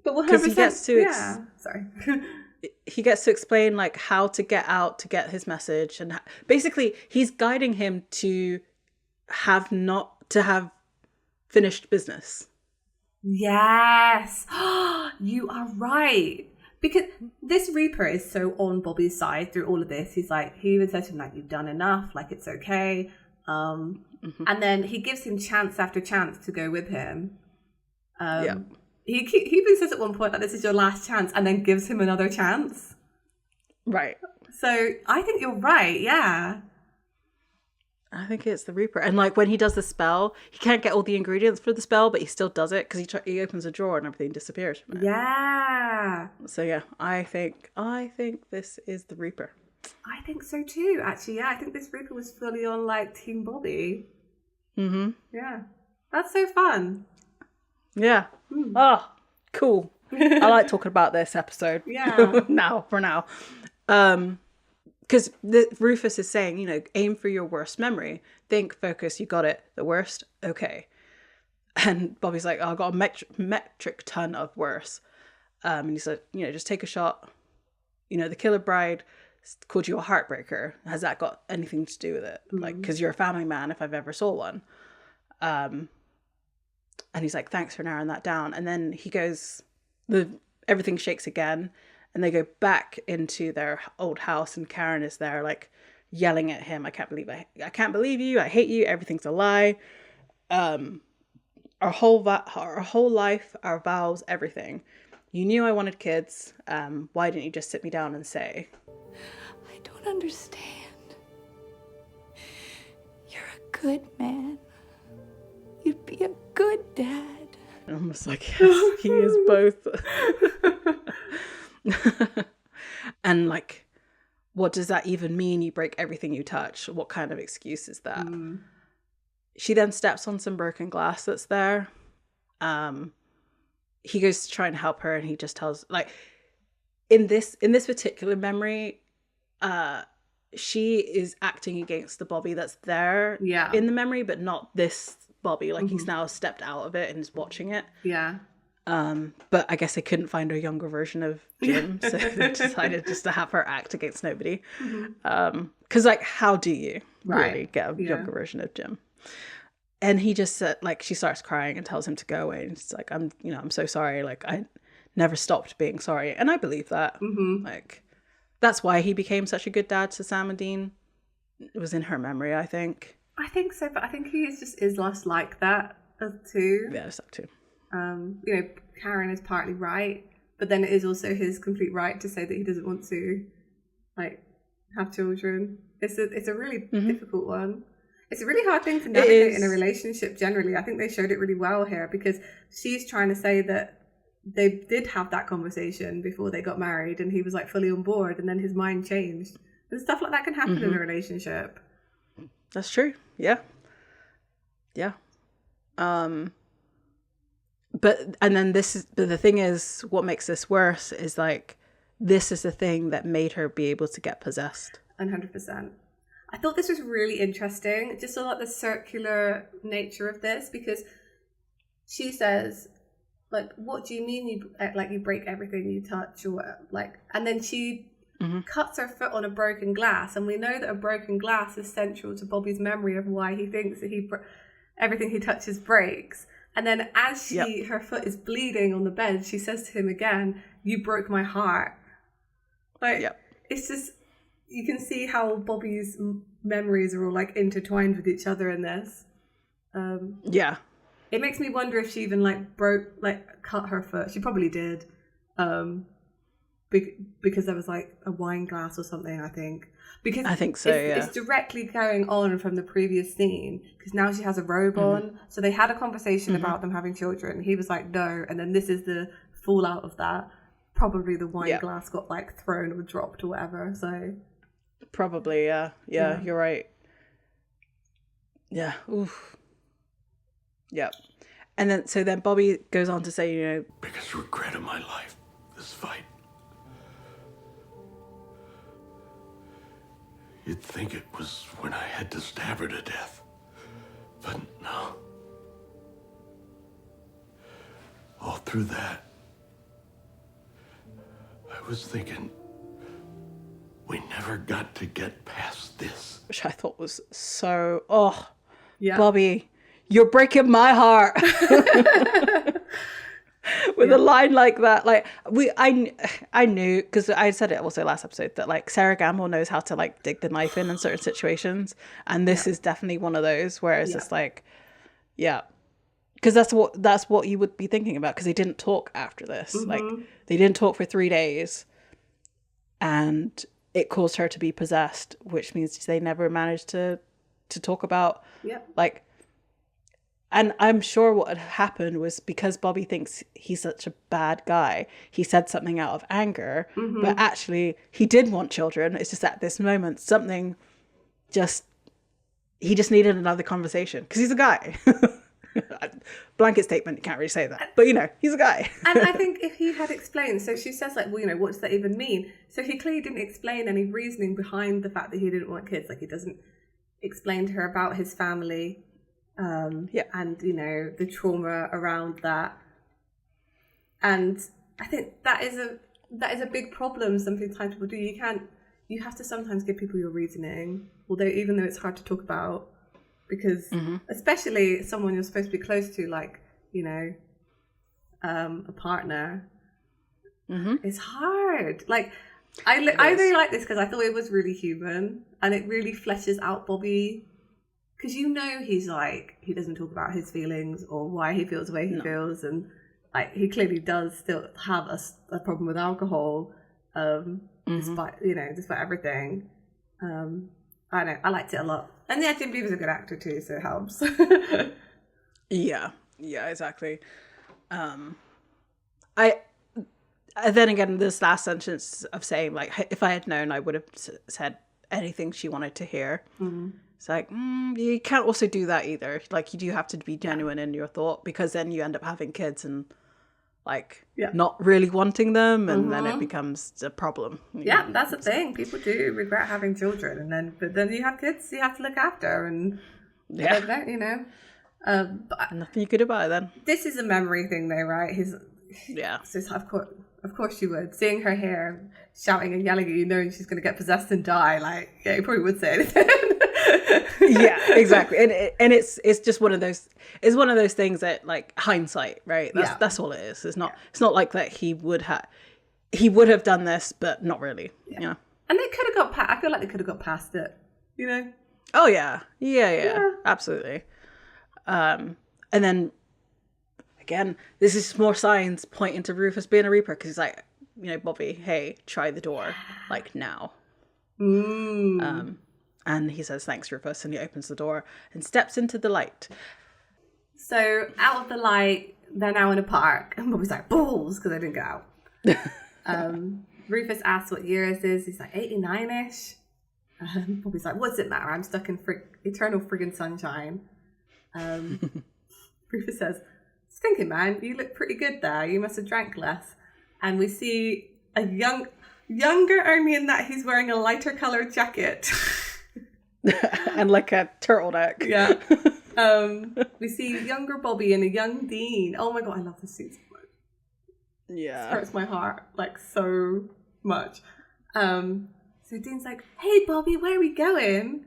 But 100%. He gets to sorry. He gets to explain like how to get out to get his message, and basically he's guiding him to have finished business. Yes. You are right. Because this Reaper is so on Bobby's side through all of this. He's like, he even says to him, like, you've done enough, like, it's okay. And then he gives him chance after chance to go with him. He even says at one point, like, this is your last chance, and then gives him another chance. Right. So I think you're right, yeah. I think it's the Reaper. And like when he does the spell, he can't get all the ingredients for the spell, but he still does it because he opens a drawer and everything disappears from it. Yeah. So yeah, I think this is the Reaper. I think so too, actually. Yeah, I think this Reaper was fully on like Team Bobby. Yeah. That's so fun. Yeah. Oh, cool. I like talking about this episode. Yeah. For now. Because Rufus is saying, you know, aim for your worst memory. Think, focus, you got it. The worst, okay. And Bobby's like, oh, I've got a metric ton of worse. And he said, you know, just take a shot. You know, the killer bride called you a heartbreaker. Has that got anything to do with it? Like, because you're a family man if I've ever saw one. And he's like, thanks for narrowing that down. And then he goes, everything shakes again. And they go back into their old house, and Karen is there, like, yelling at him. I can't believe you. I hate you. Everything's a lie. Our whole life, our vows, everything. You knew I wanted kids. Why didn't you just sit me down and say? I don't understand. You're a good man. You'd be a good dad. And I'm just like, yes, he is both. And like, what does that even mean? You break everything you touch. What kind of excuse is that? She then steps on some broken glass that's there. He goes to try and help her, and he just tells, like, in this particular memory, she is acting against the Bobby that's there in the memory, but not this Bobby. Like, he's now stepped out of it and is watching it. Yeah. But I guess they couldn't find a younger version of Jim, so they decided just to have her act against nobody. Because, like, how do you really get a younger version of Jim? And he just said, like, she starts crying and tells him to go away. And it's like, I'm so sorry. Like, I never stopped being sorry. And I believe that. Like, that's why he became such a good dad to Sam and Dean. It was in her memory, I think. I think so, but I think he is less like that too. Yeah, it's that too. Karen is partly right, but then it is also his complete right to say that he doesn't want to, like, have children. It's a really difficult one. It's a really hard thing to navigate in a relationship generally. I think they showed it really well here, because she's trying to say that they did have that conversation before they got married, and he was, like, fully on board, and then his mind changed. And stuff like that can happen in a relationship. That's true. Yeah. Yeah. But the thing is, what makes this worse is, like, this is the thing that made her be able to get possessed. 100%. I thought this was really interesting, just so, like, the circular nature of this, because she says, like, what do you mean you break everything you touch, or, like, and then she cuts her foot on a broken glass, and we know that a broken glass is central to Bobby's memory of why he thinks that everything he touches breaks. And then as her foot is bleeding on the bed, she says to him again, "You broke my heart." Like, it's just, you can see how Bobby's memories are all, like, intertwined with each other in this. It makes me wonder if she even, like, cut her foot. She probably did. Because there was, like, a wine glass or something, I think. Because I think so, it's directly going on from the previous scene, because now she has a robe on. So they had a conversation about them having children. He was like, no. And then this is the fallout of that. Probably the wine glass got, like, thrown or dropped or whatever. So probably, yeah, you're right. Yeah. Oof. Yep. And then Bobby goes on to say, biggest regret of my life, this fight. You'd think it was when I had to stab her to death. But no. All through that, I was thinking, we never got to get past this. Which I thought was so, Bobby, you're breaking my heart. With a line like that, like, I knew, because I said it also last episode, that, like, Sarah Gamble knows how to, like, dig the knife in certain situations, and this is definitely one of those where it's just like, because that's what you would be thinking about, because they didn't talk after this. Like, they didn't talk for 3 days, and it caused her to be possessed, which means they never managed to talk about like. And I'm sure what had happened was, because Bobby thinks he's such a bad guy, he said something out of anger, but actually he did want children. It's just at this moment, he just needed another conversation, because he's a guy. Blanket statement, you can't really say that. But, he's a guy. And I think if he had explained, so she says, like, well, what does that even mean? So he clearly didn't explain any reasoning behind the fact that he didn't want kids. Like, he doesn't explain to her about his family. And the trauma around that, and I think that is a big problem. Sometimes people do. You have to sometimes give people your reasoning, even though it's hard to talk about, because especially someone you're supposed to be close to, like, a partner. It's hard. Like, I really like this because I thought it was really human, and it really fleshes out Bobby, because he's like, he doesn't talk about his feelings or why he feels the way he feels, and like he clearly does still have a problem with alcohol, despite everything. I don't know, I liked it a lot, and yeah, Jim Beaver's a good actor too, so it helps. yeah, exactly. Then again, this last sentence of saying, like, if I had known, I would have said anything she wanted to hear. It's like, you can't also do that either. Like, you do have to be genuine in your thought, because then you end up having kids and, like, not really wanting them, and then it becomes a problem. Yeah, that's the thing. People do regret having children, but then you have kids you have to look after, and nothing you could do about it then. This is a memory thing though, right? So of course you would. Seeing her here, shouting and yelling at you, knowing she's going to get possessed and die, like, yeah, you probably would say anything. Yeah, exactly. And it's just one of those things that, like, hindsight, right? That's all it is. It's not like that he would have done this, but not really. Yeah. And they could have I feel like they could have got past it, Oh yeah. Absolutely. And then again, this is more signs pointing to Rufus being a Reaper, because he's like, Bobby, hey, try the door, like, now. And he says, thanks, Rufus, and he opens the door and steps into the light. So out of the light, they're now in a park, and Bobby's like, balls, because I didn't go out. Rufus asks what year it is. He's like, 89-ish. Bobby's like, what's it matter? I'm stuck in eternal friggin' sunshine. Rufus says, stinking man, you look pretty good there. You must have drank less. And we see a younger only in that he's wearing a lighter coloured jacket. And like a turtleneck. Yeah. We see younger Bobby and a young Dean. Oh my god, I love this scene so much. Yeah. It hurts my heart like so much. So Dean's like, hey Bobby, where are we going?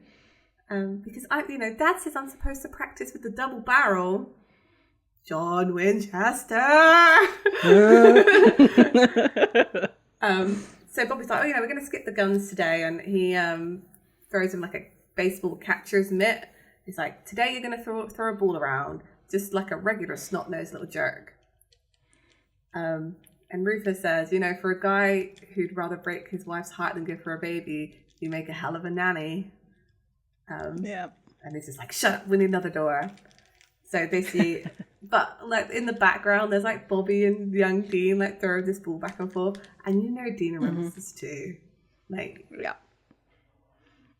Because Dad says I'm supposed to practice with the double barrel. John Winchester. So Bobby's like, we're going to skip the guns today, and he throws him like a baseball catcher's mitt. He's like, today you're going to throw a ball around, just like a regular snot-nosed little jerk. And Rufus says, for a guy who'd rather break his wife's heart than give her a baby, you make a hell of a nanny. Yeah. And he's just like, shut up, we need another door. So they see, but like in the background, there's like Bobby and young Dean like throwing this ball back and forth. And Dean remembers this too. Like, yeah.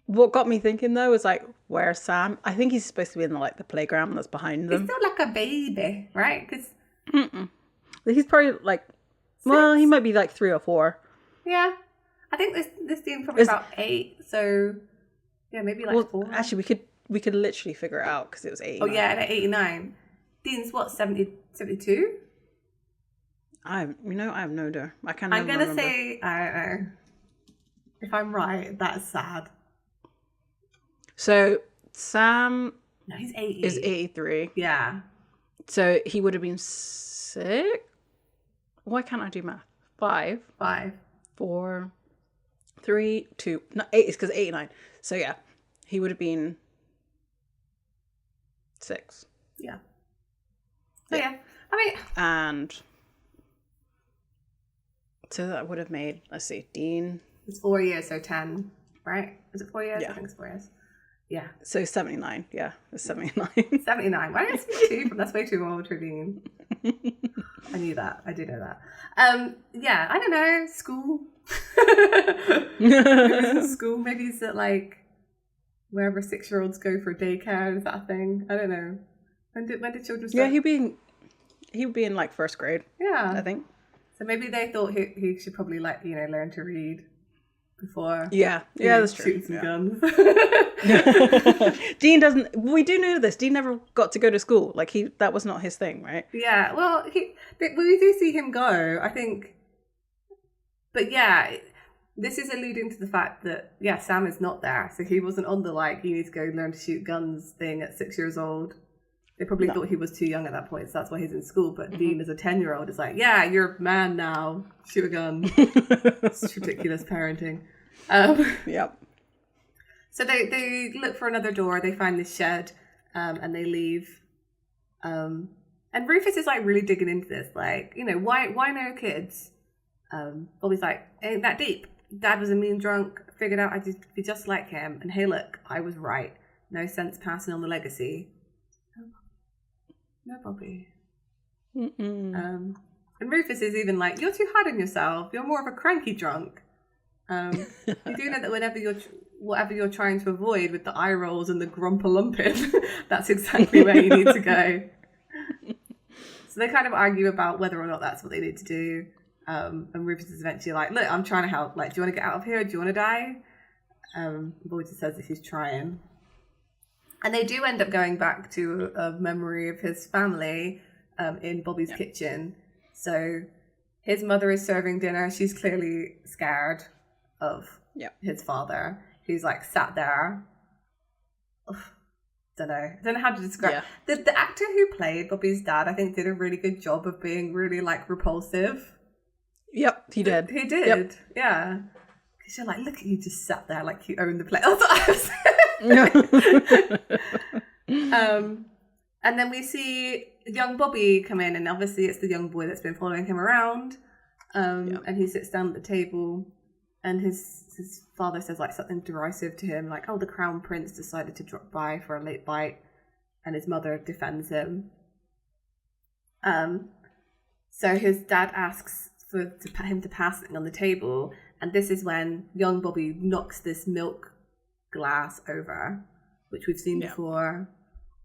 What got me thinking though is like, where's Sam? I think he's supposed to be in the playground that's behind them. He's still like a baby, right? Because he's probably like, well, he might be like 3 or 4. Yeah, I think this Dean probably about 8. So yeah, maybe like 4. Actually, we could literally figure it out because it was 89. Oh yeah, and at 89, Dean's what, 72? I have no idea. I can't. I'm gonna say, I don't know. If I'm right, that's sad. So Sam, no, he's 80. Is 83. Yeah. So he would have been 6. Why can't I do math? 5. 4, 3, 2. No, 8 is because 89. So yeah, he would have been 6. Yeah. So yeah, I mean, and so that would have made, let's see, Dean. It's 4 years, so 10, right? Is it 4 years? Yeah. I think it's 4 years. Yeah. So 79. Yeah, it's 79. 79. Why did I say 2? That's way too old for Dean. I knew that. I did know that. Yeah, I don't know. School. Maybe he's at school. Maybe he's at like wherever 6-year-olds go for daycare. Is that a thing? I don't know. When did children start? Yeah, he would be in like 1st grade. Yeah, I think. So maybe they thought he should probably like learn to read before. Yeah, that's true. Shoot some guns. Dean doesn't. We do know this. Dean never got to go to school. Like that was not his thing, right? Yeah. Well, we do see him go, I think. But yeah, this is alluding to the fact that Sam is not there, so he wasn't on the you need to go learn to shoot guns thing at 6 years old. They probably thought he was too young at that point, so that's why he's in school. But Dean, as a 10-year-old, is like, yeah, you're a man now. Shoot a gun. It's ridiculous parenting. Yep. So they look for another door. They find this shed, and they leave. And Rufus is like really digging into this, like, you know, why no kids? Bobby's like, ain't that deep. Dad was a mean drunk. Figured out I'd be just like him. And hey, look, I was right. No sense passing on the legacy. No, Bobby. And Rufus is even like, you're too hard on yourself. You're more of a cranky drunk. You do know that whatever you're trying to avoid with the eye rolls and the grumpalumping, that's exactly where you need to go. So they kind of argue about whether or not that's what they need to do. And Rufus is eventually like, look, I'm trying to help. Like, do you want to get out of here? Do you want to die? Bobby just says that he's trying. And they do end up going back to a memory of his family in Bobby's kitchen. So his mother is serving dinner. She's clearly scared of his father. He's like sat there. Don't know how to describe. The actor who played Bobby's dad, I think, did a really good job of being really like repulsive. Yep, he did. He did. Yeah. Because you're like, look at you, just sat there like you own the place. That's what I was saying. And then we see young Bobby come in, and obviously it's the young boy that's been following him around. And he sits down at the table, and his father says like something derisive to him, like, oh, the crown prince decided to drop by for a late bite, and his mother defends him. So his dad asks for him to pass something on the table, and this is when young Bobby knocks this milk glass over, which we've seen before,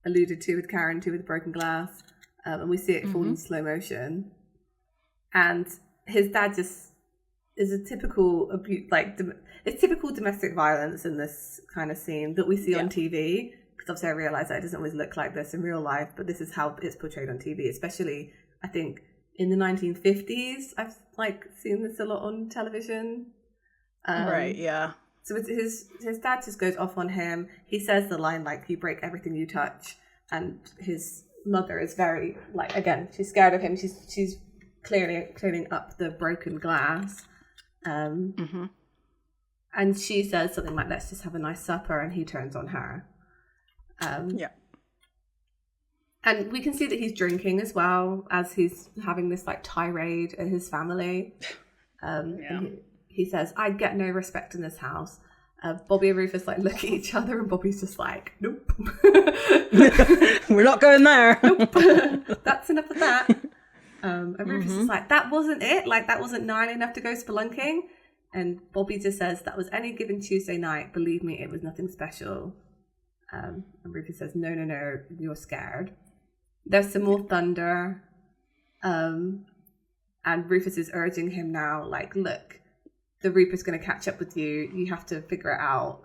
alluded to with Karen too, with the broken glass, and we see it fall in slow motion. And his dad just is a typical abuse, like it's typical domestic violence in this kind of scene that we see on TV. Because obviously I realise that it doesn't always look like this in real life, but this is how it's portrayed on TV, especially I think in the 1950s. I've like seen this a lot on television. Right, yeah. So it's his dad just goes off on him. He says the line like, "You break everything you touch," and his mother is very like, again, she's scared of him. She's clearly cleaning up the broken glass, and she says something like, "Let's just have a nice supper," and he turns on her. And we can see that he's drinking as well as he's having this like tirade at his family. He says, "I get no respect in this house." Bobby and Rufus like look at each other, and Bobby's just like, "Nope, we're not going there. Nope, that's enough of that." And Rufus is like, "That wasn't it. Like that wasn't gnarly enough to go spelunking." And Bobby just says, "That was any given Tuesday night. Believe me, it was nothing special." And Rufus says, "No, you're scared." There's some more thunder, and Rufus is urging him now, like, "Look, the Reaper's going to catch up with you. You have to figure it out.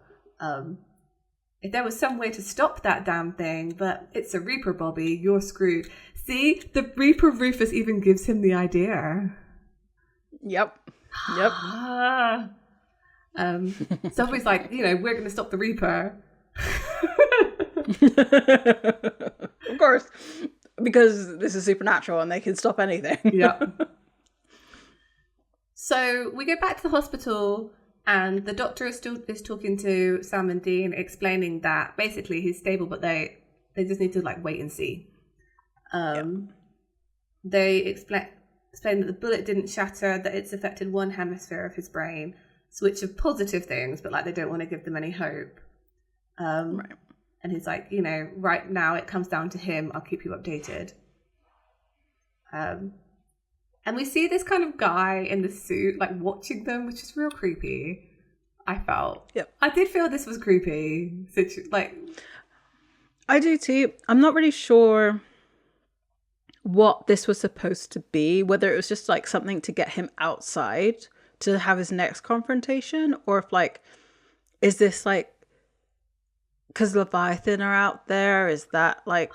If there was some way to stop that damn thing, but it's a Reaper, Bobby. You're screwed." See, the Reaper Rufus even gives him the idea. Yep. So Bobby's like, we're going to stop the Reaper. Of course, because this is supernatural and they can stop anything. Yeah. So we go back to the hospital, and the doctor is talking to Sam and Dean, explaining that basically he's stable, but they just need to like wait and see. They explain that the bullet didn't shatter, that it's affected one hemisphere of his brain, so which are positive things, but like they don't want to give them any hope. Right. And he's like, right now it comes down to him. I'll keep you updated. And we see this kind of guy in the suit, like watching them, which is real creepy. I felt. Yep. I did feel this was creepy. I do too. I'm not really sure what this was supposed to be, whether it was just like something to get him outside to have his next confrontation, or if like, is this like, because Leviathan are out there, is that like,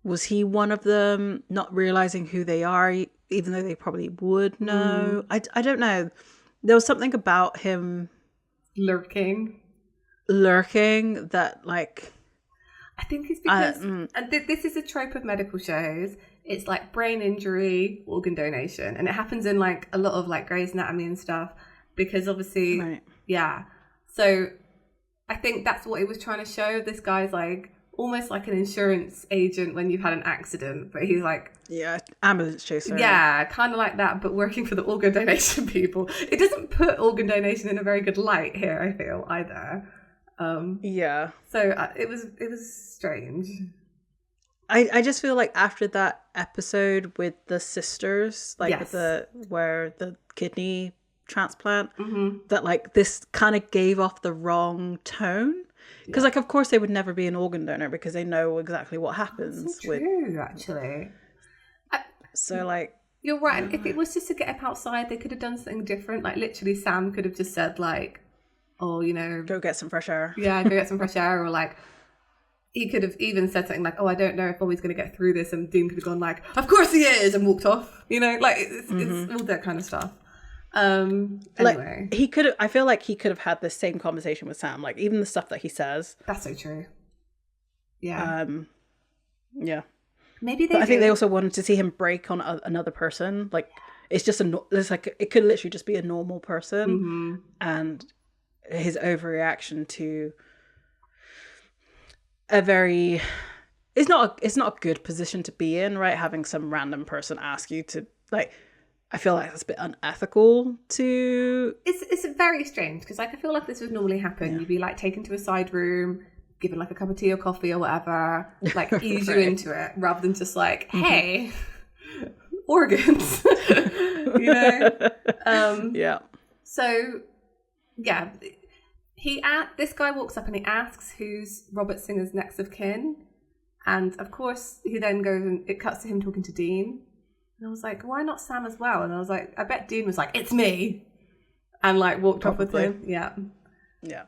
was he one of them not realizing who they are, even though they probably would know? I don't know. There was something about him lurking that like, I think it's because, and this is a trope of medical shows. It's like brain injury, organ donation, and it happens in like a lot of like Grey's Anatomy and stuff. Because obviously, yeah. So I think that's what it was trying to show. This guy's like almost like an insurance agent when you've had an accident, but he's like, yeah, ambulance chaser. Yeah, kind of like that, but working for the organ donation people. It doesn't put organ donation in a very good light here, I feel, either. Yeah. So it was strange. I just feel like after that episode with the sisters, like with where the kidney transplant, that like this kind of gave off the wrong tone. Because like of course they would never be an organ donor because they know exactly what happens. That's true, actually. So like you're right. If it was just to get up outside, they could have done something different. Like literally, Sam could have just said like, "Oh, you know, go get some fresh air." Yeah, go get some fresh air, or like he could have even said something like, "Oh, I don't know if Bobby's going to get through this," and Dean could have gone like, "Of course he is," and walked off. You know, like it's all that kind of stuff. Anyway, like he could have. I feel like he could have had the same conversation with Sam. Like even the stuff that he says. That's so true. Yeah. Yeah. Maybe I think they also wanted to see him break on another person. Like it's just it's like it could literally just be a normal person, and his overreaction to a very it's not a good position to be in, right? Having some random person ask you to like. I feel like that's a bit unethical to... It's very strange because like I feel like this would normally happen. Yeah. You'd be like taken to a side room, given like a cup of tea or coffee or whatever, like ease you into it rather than just like, hey, organs, you know? Yeah. So, yeah, this guy walks up and he asks who's Robert Singer's next of kin. And of course he then goes and it cuts to him talking to Dean. And I was like, why not Sam as well? And I was like, I bet Dean was like, it's me. And like walked off with him. Yeah. Yeah.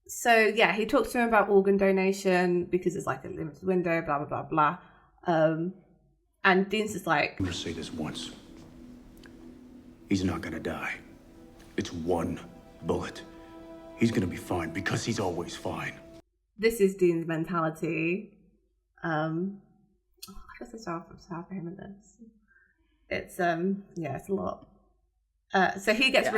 So yeah, he talks to him about organ donation because it's like a limited window, blah, blah, blah, blah. And Dean's just like... I'm going to say this once. He's not going to die. It's one bullet. He's going to be fine because he's always fine. This is Dean's mentality. I guess it's sad for him in this. It's it's a lot. So he gets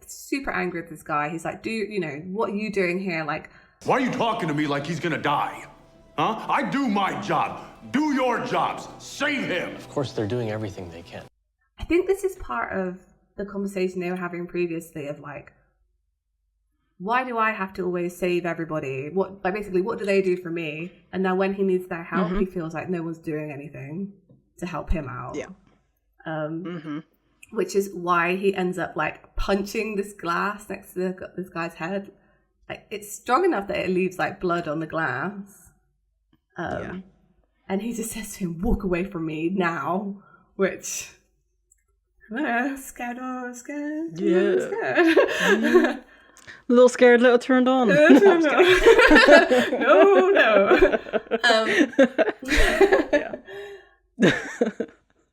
super angry with this guy. He's like, what are you doing here? Like, why are you talking to me like he's gonna die? Huh? I do my job. Do your jobs. Save him. Of course, they're doing everything they can. I think this is part of the conversation they were having previously of like, why do I have to always save everybody? What do they do for me? And now when he needs their help, he feels like no one's doing anything to help him out. Yeah. Which is why he ends up like punching this glass next to this guy's head. Like it's strong enough that it leaves like blood on the glass. And he just says to him, "Walk away from me now," which scared. Yeah. Scared. A little scared, little turned on. No.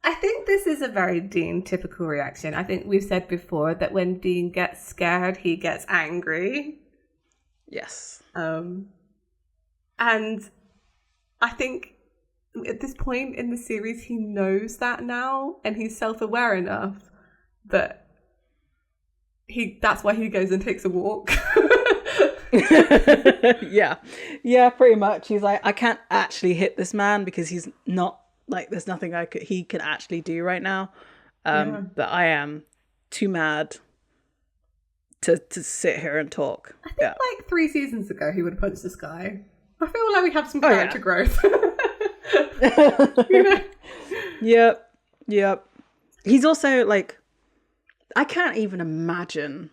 I think this is a very Dean typical reaction. I think we've said before that when Dean gets scared, he gets angry. Yes. And I think at this point in the series, he knows that now, and he's self-aware enough that that's why he goes and takes a walk. Yeah, pretty much. He's like, I can't actually hit this man because he's not like there's nothing he can actually do right now. But I am too mad to sit here and talk. I think like 3 seasons ago he would have punched this guy. I feel like we have some character growth. You know? Yep. He's also like, I can't even imagine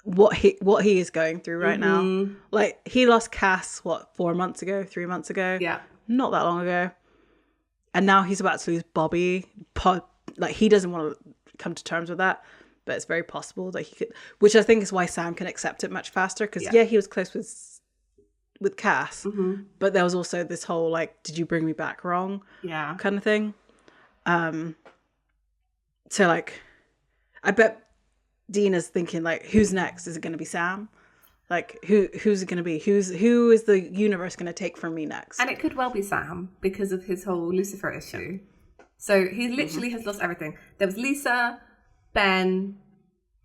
what he is going through right now. Like he lost Cass 3 months ago? Yeah. Not that long ago. And now he's about to lose Bobby. Like he doesn't want to come to terms with that, but it's very possible that he could, which I think is why Sam can accept it much faster because he was close with Cass, but there was also this whole like, did you bring me back wrong? Yeah. Kind of thing. So like, I bet Dean is thinking like, who's next? Is it going to be Sam? Like, who's it going to be? Who is the universe going to take from me next? And it could well be Sam because of his whole Lucifer issue. So he literally has lost everything. There was Lisa, Ben,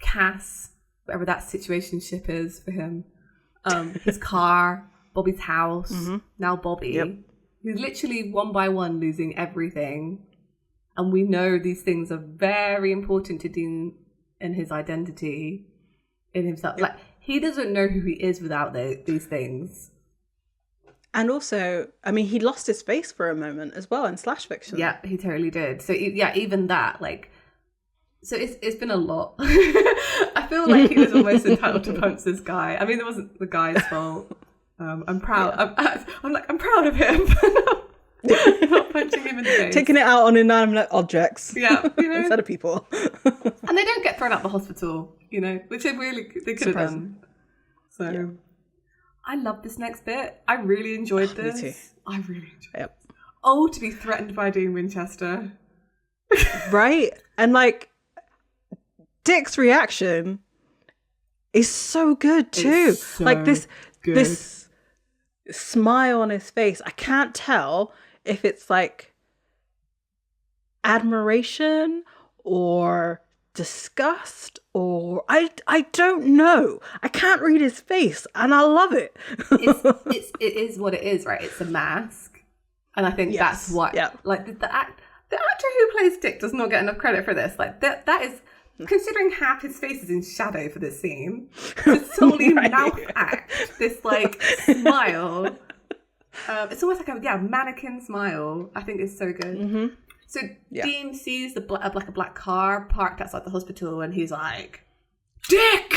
Cass, whatever that situationship is for him, his car, Bobby's house, now Bobby. Yep. He's literally one by one losing everything. And we know these things are very important to Dean and his identity in himself. Yep. Like, he doesn't know who he is without these things. And also, I mean, he lost his face for a moment as well in slash fiction. Yeah, he totally did. So, yeah, even that, like... So it's been a lot. I feel like he was almost entitled to punch this guy. I mean, it wasn't the guy's fault. I'm proud. Yeah. I'm proud of him. Not punching him in the face. Taking it out on inanimate objects. Yeah, instead of people. And they don't get thrown out the hospital, which they could have done. So yeah. I love this next bit. I really enjoyed this. Me too. I really enjoyed it. Yep. Oh, to be threatened by Dean Winchester. Right? And like, Dick's reaction is so good too. So like this smile on his face. I can't tell if it's like admiration or disgust or I don't know. I can't read his face and I love it. it is what it is, right? It's a mask. And I think that's what like the actor who plays Dick does not get enough credit for this. Like that is, considering half his face is in shadow for this scene, to solely mouth act this like smile. It's almost like a mannequin smile. I think it's so good. Mm-hmm. So Dean sees a black car parked outside the hospital, and he's like, "Dick!"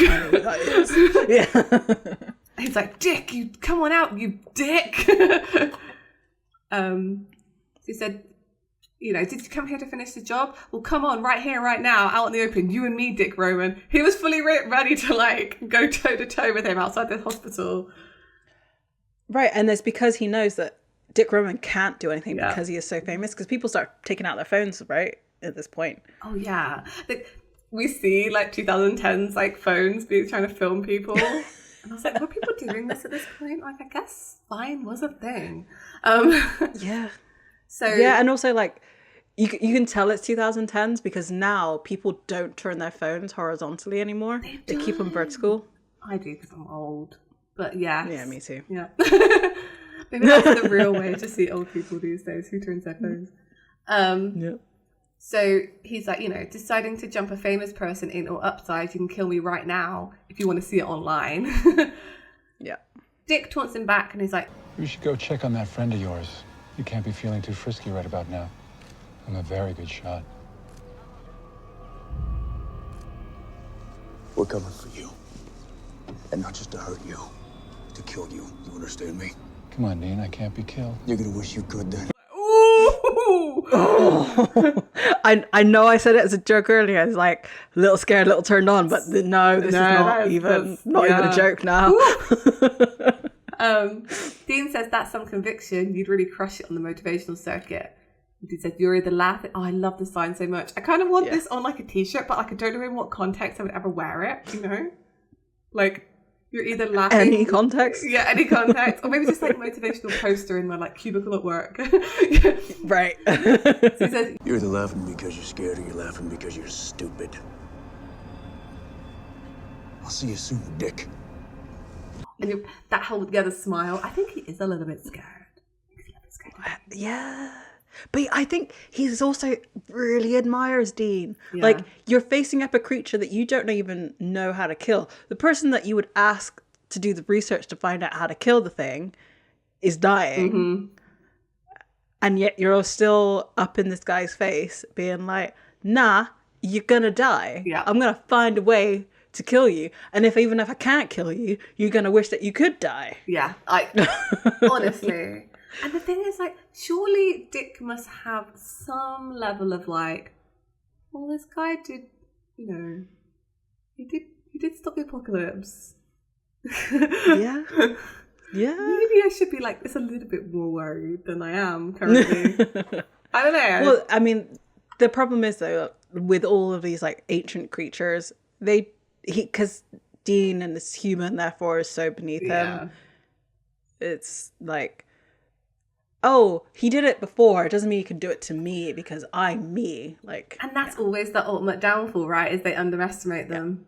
He's like, "Dick, you come on out, you dick!" He said, did you come here to finish the job? Well, come on, right here, right now, out in the open, you and me, Dick Roman. He was fully ready to like go toe to toe with him outside the hospital. Right, and it's because he knows that Dick Roman can't do anything because he is so famous. Because people start taking out their phones, right, at this point. Oh yeah, we see like 2010s like phones trying to film people. And I was like, were people doing this at this point? Like, I guess Vine was a thing. Yeah. So yeah, and also like you can tell it's 2010s because now people don't turn their phones horizontally anymore. They keep them vertical. I do because I'm old. But yeah. Yeah, me too. Yeah. Maybe that's the real way to see old people these days. Who turns their phones? Yeah. So he's like, deciding to jump a famous person in or upside, you can kill me right now if you want to see it online. Yeah. Dick taunts him back and he's like, "You should go check on that friend of yours. You can't be feeling too frisky right about now. I'm a very good shot." We're coming for you. And not just to hurt you, to kill you. You understand me? Come on, Dean, I can't be killed. You're gonna wish you could then. ooh! Oh. I know I said it as a joke earlier. I was like, a little scared, a little turned on, but no, this is not even a joke now. Dean says that's some conviction. You'd really crush it on the motivational circuit. He said, "You're either laughing." Oh, I love this sign so much. I kind of want this on like a t-shirt, but like I don't know in what context I would ever wear it. Like you're either laughing. Any context? Yeah, any context, or maybe just like motivational poster in my like cubicle at work. Right. So he says, "You're either laughing because you're scared, or you're laughing because you're stupid. I'll see you soon, Dick." And that whole together smile. I think he is a little bit scared. Yeah. But I think he's also really admires Dean. Yeah. Like, you're facing up a creature that you don't even know how to kill. The person that you would ask to do the research to find out how to kill the thing is dying. Mm-hmm. And yet you're still up in this guy's face being like, nah, you're going to die. Yeah. I'm going to find a way to kill you. And even if I can't kill you, you're going to wish that you could die. Yeah. Honestly. And the thing is, like, surely Dick must have some level of like, well, this guy did, he did stop the apocalypse. Yeah. Yeah. Maybe I should be like this a little bit more worried than I am currently. I don't know. Well, I mean, the problem is though, with all of these like ancient creatures, because Dean and is human, therefore is so beneath him. It's like, oh, he did it before. It doesn't mean he can do it to me because I'm me. Like, and that's always the ultimate downfall, right? Is they underestimate them.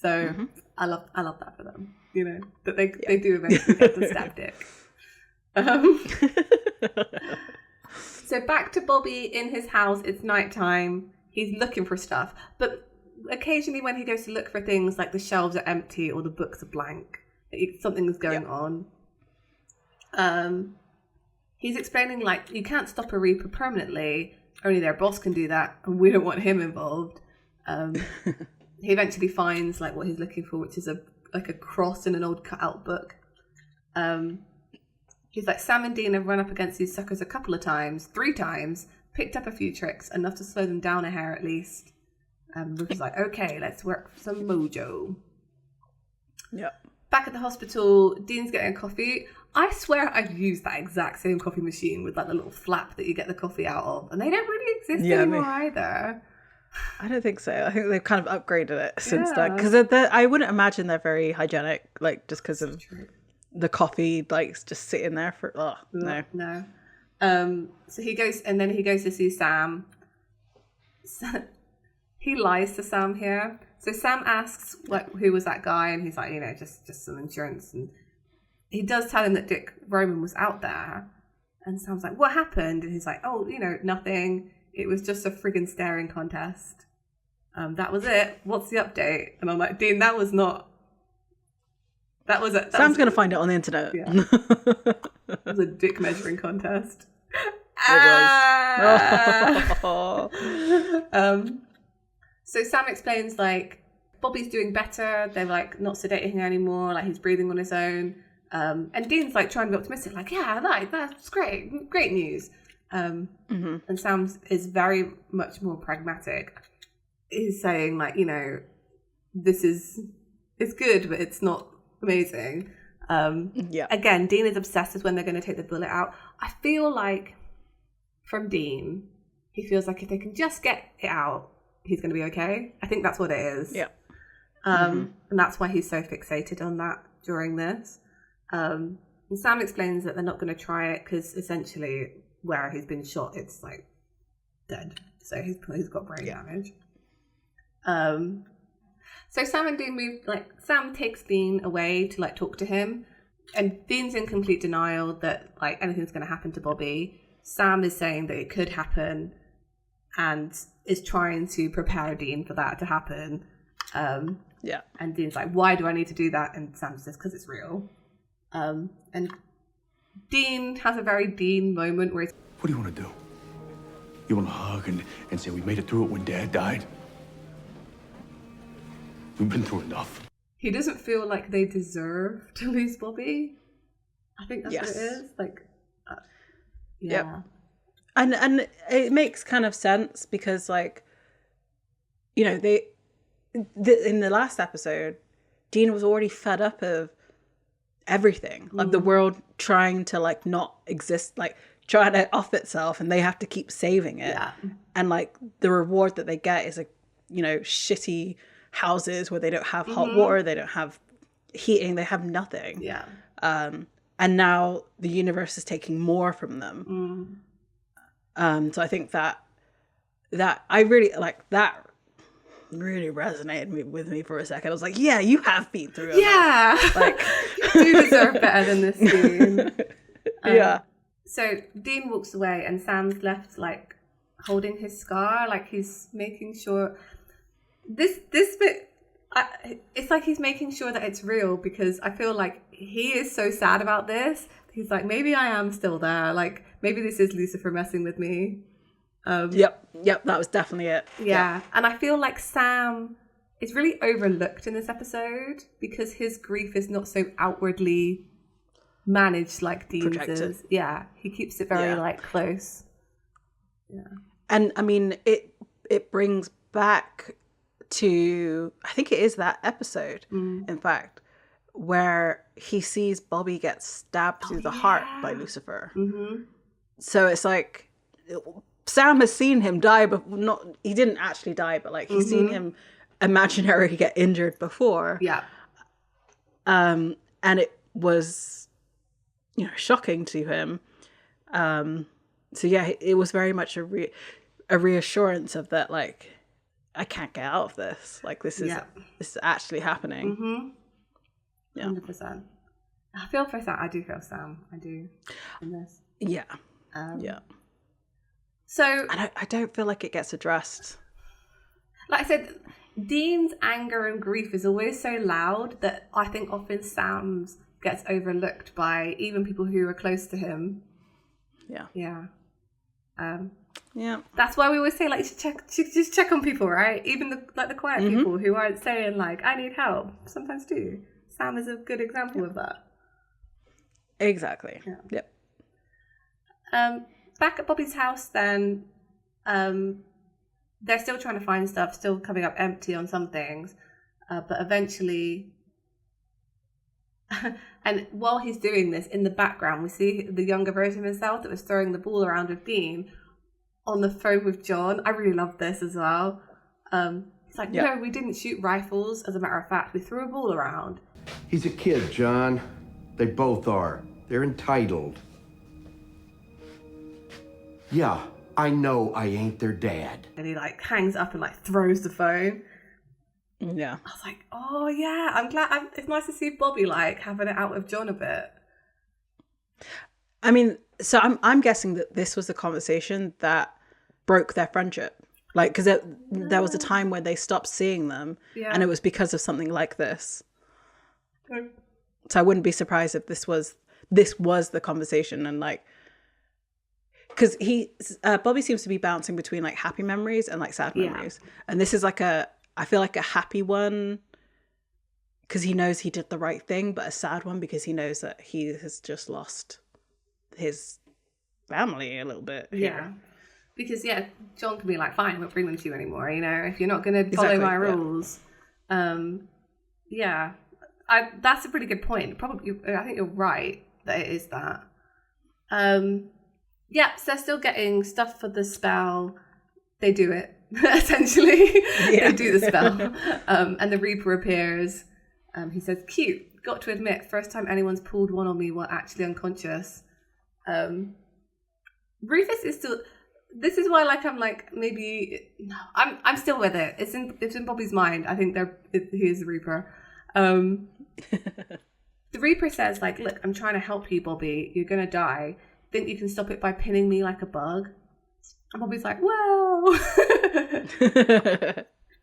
So I love that for them. You know, that they do eventually get the stab dick. So back to Bobby in his house. It's nighttime. He's looking for stuff, but occasionally when he goes to look for things, like the shelves are empty or the books are blank, something is going on. He's explaining, like, you can't stop a Reaper permanently. Only their boss can do that, and we don't want him involved. He eventually finds, like, what he's looking for, which is a cross in an old cut-out book. He's like, Sam and Dean have run up against these suckers a couple of times, 3 times, picked up a few tricks, enough to slow them down a hair at least. Rufus is like, okay, let's work for some mojo. Yep. Back at the hospital, Dean's getting a coffee. I swear I've used that exact same coffee machine with like the little flap that you get the coffee out of, and they don't really exist anymore either. I don't think so. I think they've kind of upgraded it since then, because I wouldn't imagine they're very hygienic, like just because of the coffee, like just sitting there for. Oh no. So he goes to see Sam. He lies to Sam here. So Sam asks, like, who was that guy? And he's like, you know, just some insurance. And he does tell him that Dick Roman was out there. And Sam's like, what happened? And he's like, oh, you know, nothing. It was just a friggin' staring contest. That was it. What's the update? And I'm like, Dean, that was not. That was it. Sam's going to find it on the internet. Yeah. It was a dick measuring contest. It was. So Sam explains, like, Bobby's doing better. They're, like, not sedating him anymore. Like, he's breathing on his own. And Dean's, like, trying to be optimistic. Like, yeah, that's great. Great news. And Sam is very much more pragmatic. He's saying, like, you know, it's good, but it's not amazing. Again, Dean is obsessed with when they're going to take the bullet out. I feel like, from Dean, he feels like if they can just get it out, he's going to be okay. I think that's what it is. Yeah. And that's why he's so fixated on that during this. And Sam explains that they're not going to try it because essentially where he's been shot, it's like dead. So he's got brain damage. So Sam and Dean move, like, Sam takes Dean away to, like, talk to him. And Dean's in complete denial that, like, anything's going to happen to Bobby. Sam is saying that it could happen and is trying to prepare Dean for that to happen. And Dean's like, why do I need to do that? And Sam says, because it's real. And Dean has a very Dean moment where he's... What do you want to do? You want to hug and say we made it through it when Dad died? We've been through enough. He doesn't feel like they deserve to lose Bobby. I think that's what it is. Like, Yep. And it makes kind of sense because, like, you know, in the last episode, Dean was already fed up of everything, of the world trying to, like, not exist, like, trying to off itself, and they have to keep saving it. Yeah. And, like, the reward that they get is, like, you know, shitty houses where they don't have hot water, they don't have heating, they have nothing. Yeah. And now the universe is taking more from them. So I think that I really like that really resonated with me for a second. I was like, yeah, you have been through it. Yeah. Like, you do deserve better than this scene. Yeah. So Dean walks away and Sam's left, like, holding his scar, like he's making sure this bit, it's like he's making sure that it's real, because I feel like he is so sad about this. He's like, maybe I am still there. Like, maybe this is Lucifer messing with me. Yep, that was definitely it. Yeah. And I feel like Sam is really overlooked in this episode because his grief is not so outwardly managed like Dean's is. Yeah, he keeps it very, like, close. Yeah. And, I mean, it brings back to, I think it is that episode, in fact, where he sees Bobby get stabbed through the heart by Lucifer. So it's like Sam has seen him die, but he didn't actually die, but, like, he's seen him imaginary get injured before. Yeah. And it was, shocking to him. So yeah, it was very much a reassurance of that, like, I can't get out of this. Like, this is actually happening. Mm-hmm. Yeah. 100%. I feel for Sam. I do feel Sam. I do in this. Yeah. Yeah. So I don't feel like it gets addressed. Like I said, Dean's anger and grief is always so loud that I think often Sam's gets overlooked by even people who are close to him. Yeah. Yeah. Yeah. That's why we always say, like, you should just check on people, right? Even the quiet people who aren't saying, like, I need help. Sometimes do. Sam is a good example of that. Exactly. Yeah. Yep. Back at Bobby's house, then, they're still trying to find stuff, still coming up empty on some things, but eventually, and while he's doing this, in the background, we see the younger version of himself that was throwing the ball around with Dean on the phone with John. I really love this as well. It's like, no, we didn't shoot rifles. As a matter of fact, we threw a ball around. He's a kid, John. They both are. They're entitled. Yeah, I know I ain't their dad. And he, like, hangs up and, like, throws the phone. Yeah. I was like, oh, yeah, I'm glad. It's nice to see Bobby, like, having it out with John a bit. I mean, so I'm guessing that this was the conversation that broke their friendship. Like, because there was a time when they stopped seeing them, and it was because of something like this. So I wouldn't be surprised if this was the conversation, and, like, because Bobby seems to be bouncing between, like, happy memories and, like, sad memories, and this is like I feel like a happy one because he knows he did the right thing, but a sad one because he knows that he has just lost his family a little bit here. Yeah. Because, John can be like, fine, I won't bring them to you anymore, if you're not going to follow my rules. Yeah. That's a pretty good point. Probably, I think you're right that it is that. So they're still getting stuff for the spell. They do it, essentially. They do the spell. And the Reaper appears. He says, cute. Got to admit, first time anyone's pulled one on me while actually unconscious. Rufus is still... This is why, like, I'm like, maybe... I'm still with it. It's in Bobby's mind. I think he is the Reaper. The Reaper says, like, look, I'm trying to help you, Bobby. You're going to die. Think you can stop it by pinning me like a bug? And Bobby's like, well...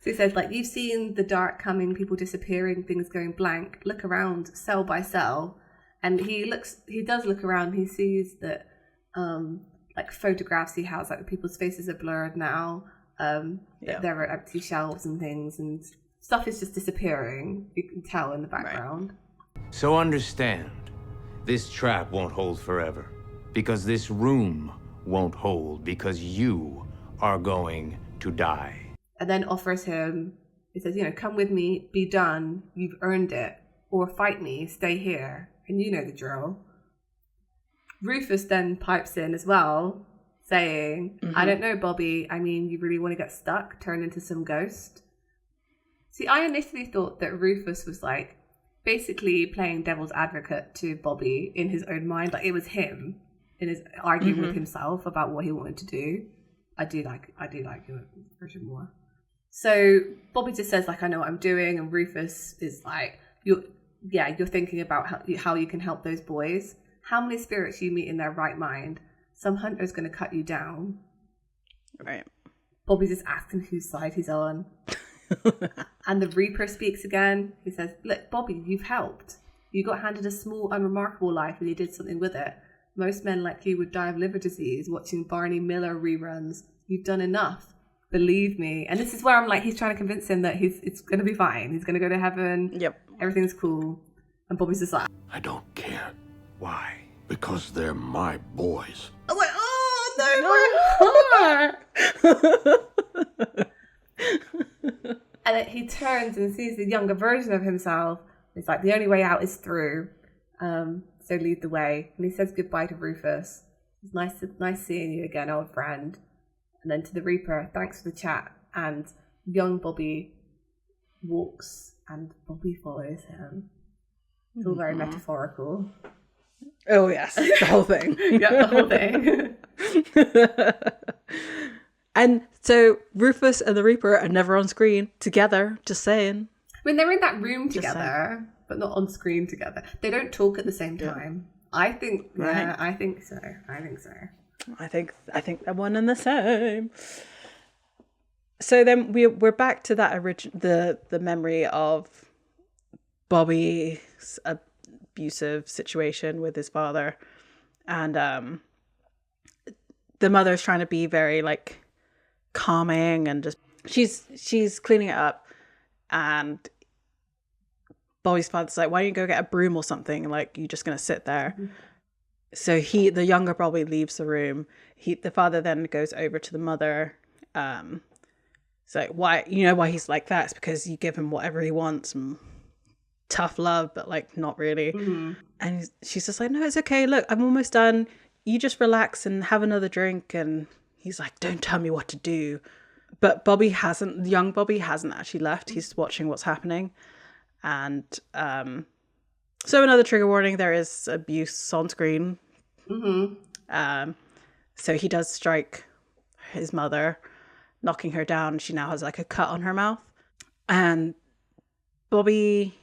So he says, like, you've seen the dark coming, people disappearing, things going blank. Look around, cell by cell. And he does look around. He sees that... like photographs he has, like people's faces are blurred now. There are empty shelves and things, and stuff is just disappearing. You can tell in the background. Right. So understand, this trap won't hold forever, because this room won't hold, because you are going to die. And then offers him, he says, come with me, be done, you've earned it, or fight me, stay here, and you know the drill. Rufus then pipes in as well, saying, I don't know, Bobby. I mean, you really want to get stuck, turn into some ghost? See, I initially thought that Rufus was, like, basically playing devil's advocate to Bobby in his own mind. Like, it was him in his arguing with himself about what he wanted to do. I do like your version more. So Bobby just says, like, I know what I'm doing, and Rufus is like, you're thinking about how you can help those boys. How many spirits you meet in their right mind? Some hunter's going to cut you down. Right. Bobby's just asking whose side he's on. And the Reaper speaks again. He says, look, Bobby, you've helped. You got handed a small, unremarkable life and you did something with it. Most men like you would die of liver disease watching Barney Miller reruns. You've done enough. Believe me. And this is where I'm like, he's trying to convince him that it's going to be fine. He's going to go to heaven. Yep. Everything's cool. And Bobby's just like, I don't care. Why? Because they're my boys. I'm like, oh, no, my heart. And then he turns and sees the younger version of himself. It's like, the only way out is through. So lead the way. And he says goodbye to Rufus. It's nice seeing you again, old friend. And then to the Reaper, thanks for the chat. And young Bobby walks and Bobby follows him. It's all very metaphorical. Oh yes, the whole thing. Yeah, the whole thing. And so Rufus and the Reaper are never on screen together, just saying. I mean, they're in that room together, but not on screen together. They don't talk at the same time. I think, yeah, I think so. I think they're one and the same. So then we're back to that the memory of Bobby's abusive situation with his father, and the mother's trying to be very like calming and just she's cleaning it up, and Bobby's father's like, why don't you go get a broom or something, like you're just gonna sit there. So the younger Bobby leaves the room. The father then goes over to the mother. So why he's like that? It's because you give him whatever he wants and tough love, but like not really. And she's just like, no, it's okay, look, I'm almost done, you just relax and have another drink. And he's like, don't tell me what to do. But young Bobby hasn't actually left. He's watching what's happening. And so another trigger warning, there is abuse on screen. So he does strike his mother, knocking her down. She now has like a cut on her mouth. And Bobby,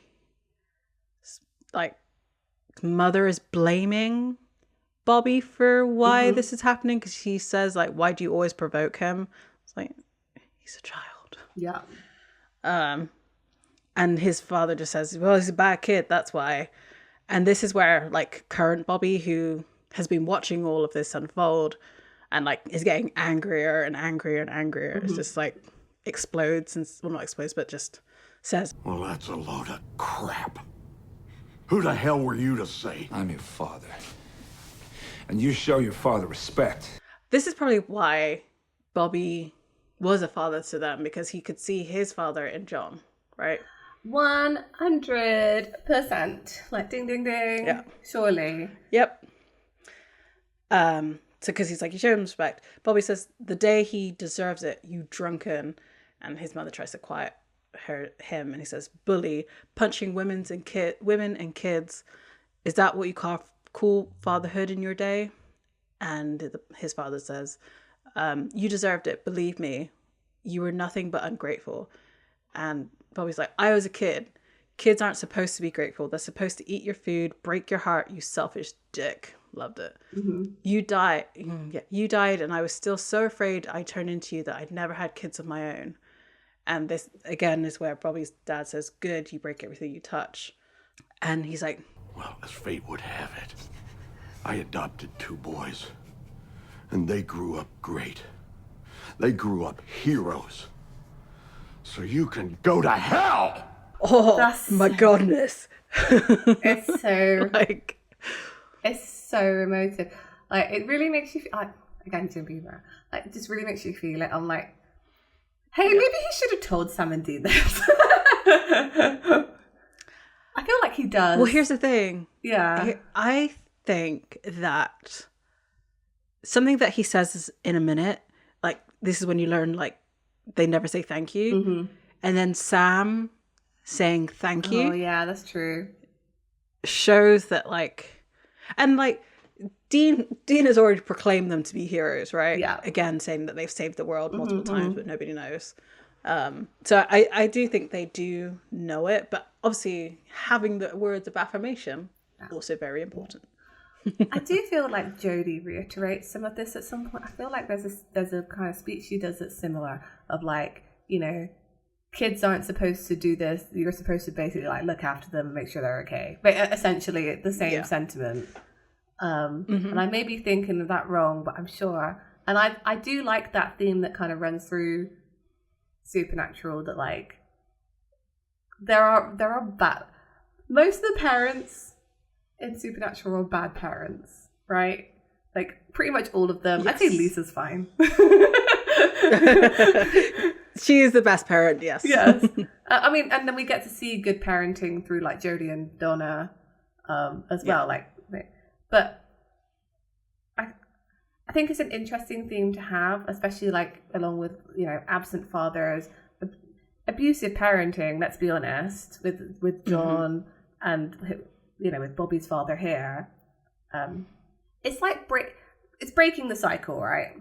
like, mother is blaming Bobby for why this is happening, because she says like, why do you always provoke him? It's like, he's a child. Yeah. And his father just says, well, he's a bad kid, that's why. And this is where like current Bobby, who has been watching all of this unfold and like is getting angrier and angrier and angrier, it's just like explodes, and well, not explodes, but just says, Well, that's a load of crap. Who the hell were you to say? I'm your father. And you show your father respect. This is probably why Bobby was a father to them, because he could see his father in John, right? 100%. Like, ding, ding, ding. Yeah. Surely. Yep. So, because he's like, you show him respect. Bobby says, the day he deserves it, you drunken. And his mother tries to quiet him, and he says, bully, punching women and kids. Is that what you call fatherhood in your day? And his father says, you deserved it, believe me. You were nothing but ungrateful. And Bobby's like, I was a kid. Kids aren't supposed to be grateful. They're supposed to eat your food, break your heart, you selfish dick. Loved it. You died. You died, and I was still so afraid I turned into you that I'd never had kids of my own. And this, again, is where Bobby's dad says, good, you break everything you touch. And he's like, Well, as fate would have it, I adopted 2 boys, and they grew up great. They grew up heroes. So you can go to hell! oh, my goodness. It's so... Like... It's so emotive. Like, it really makes you feel... Like, again, Jim Beaver. Like, it just really makes you feel it. I'm like, hey, maybe he should have told Sam and Dean this. I feel like he does. Well, here's the thing. Yeah. I think that something that he says is in a minute, like, this is when you learn, like, they never say thank you. And then Sam saying thank you. Oh, yeah, that's true. Shows that, like... And, like, Dean has already proclaimed them to be heroes, right? Yeah. Again, saying that they've saved the world multiple times, but nobody knows. So I do think they do know it, but obviously having the words of affirmation, also very important. I do feel like Jodie reiterates some of this at some point. I feel like there's a kind of speech she does that's similar, of like, you know, kids aren't supposed to do this. You're supposed to basically like look after them and make sure they're okay. But essentially the same sentiment. And I may be thinking of that wrong, but I'm sure. And I do like that theme that kind of runs through Supernatural, that like there are bad. Most of the parents in Supernatural are bad parents, right? Like pretty much all of them. Yes. I'd say Lisa's fine. She is the best parent, yes. Yes. I mean, and then we get to see good parenting through like Jodie and Donna as well. Like, but I think it's an interesting theme to have, especially like along with, you know, absent fathers. abusive parenting, let's be honest, with John and, you know, with Bobby's father here. It's like it's breaking the cycle, right?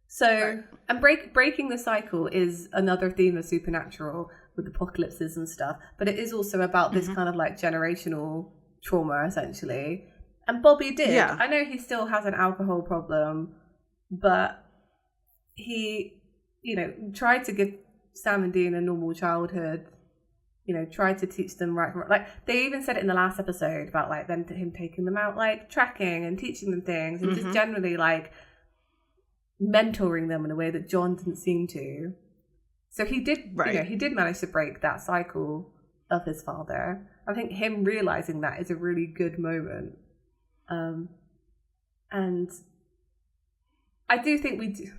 So, and breaking the cycle is another theme of Supernatural with apocalypses and stuff, but it is also about this kind of like generational trauma, essentially. And Bobby did. Yeah. I know he still has an alcohol problem, but he, you know, tried to give Sam and Dean a normal childhood, you know, tried to teach them right from, like, they even said it in the last episode about like him taking them out like tracking and teaching them things and just generally like mentoring them in a way that John didn't seem to. So he did, you know, he did manage to break that cycle of his father. I think him realizing that is a really good moment. And I do think we do.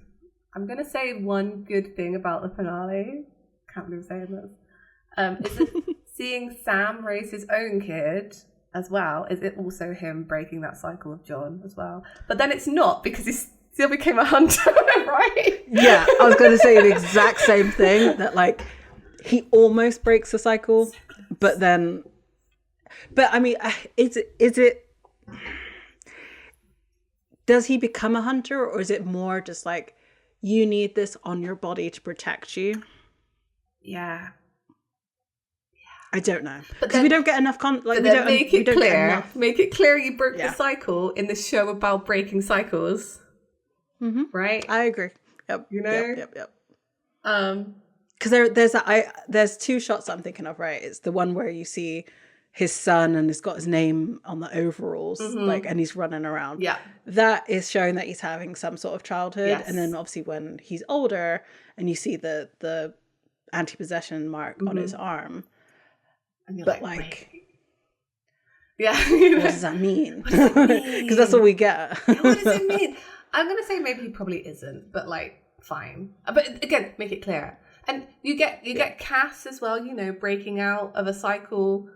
I'm going to say one good thing about the finale. Can't believe I'm saying this. Is that seeing Sam raise his own kid as well. Is it also him breaking that cycle of John as well? But then it's not, because he still became a hunter, right? Yeah, I was going to say the exact same thing, that like he almost breaks the cycle, but I mean, is it does he become a hunter, or is it more just like you need this on your body to protect you? Yeah. I don't know, because we don't get enough make it clear you broke the cycle in the show about breaking cycles. Right? I agree. Yep. You know? Yep. Because there's two shots I'm thinking of, right? It's the one where you see his son and he's got his name on the overalls, like, and he's running around. Yeah. That is showing that he's having some sort of childhood. Yes. And then obviously when he's older and you see the anti-possession mark on his arm. And you're like yeah. What does that mean? Because that's all we get. What does it mean? I'm going to say maybe he probably isn't, but like, fine. But again, make it clear. And you get Cass as well, you know, breaking out of a cycle,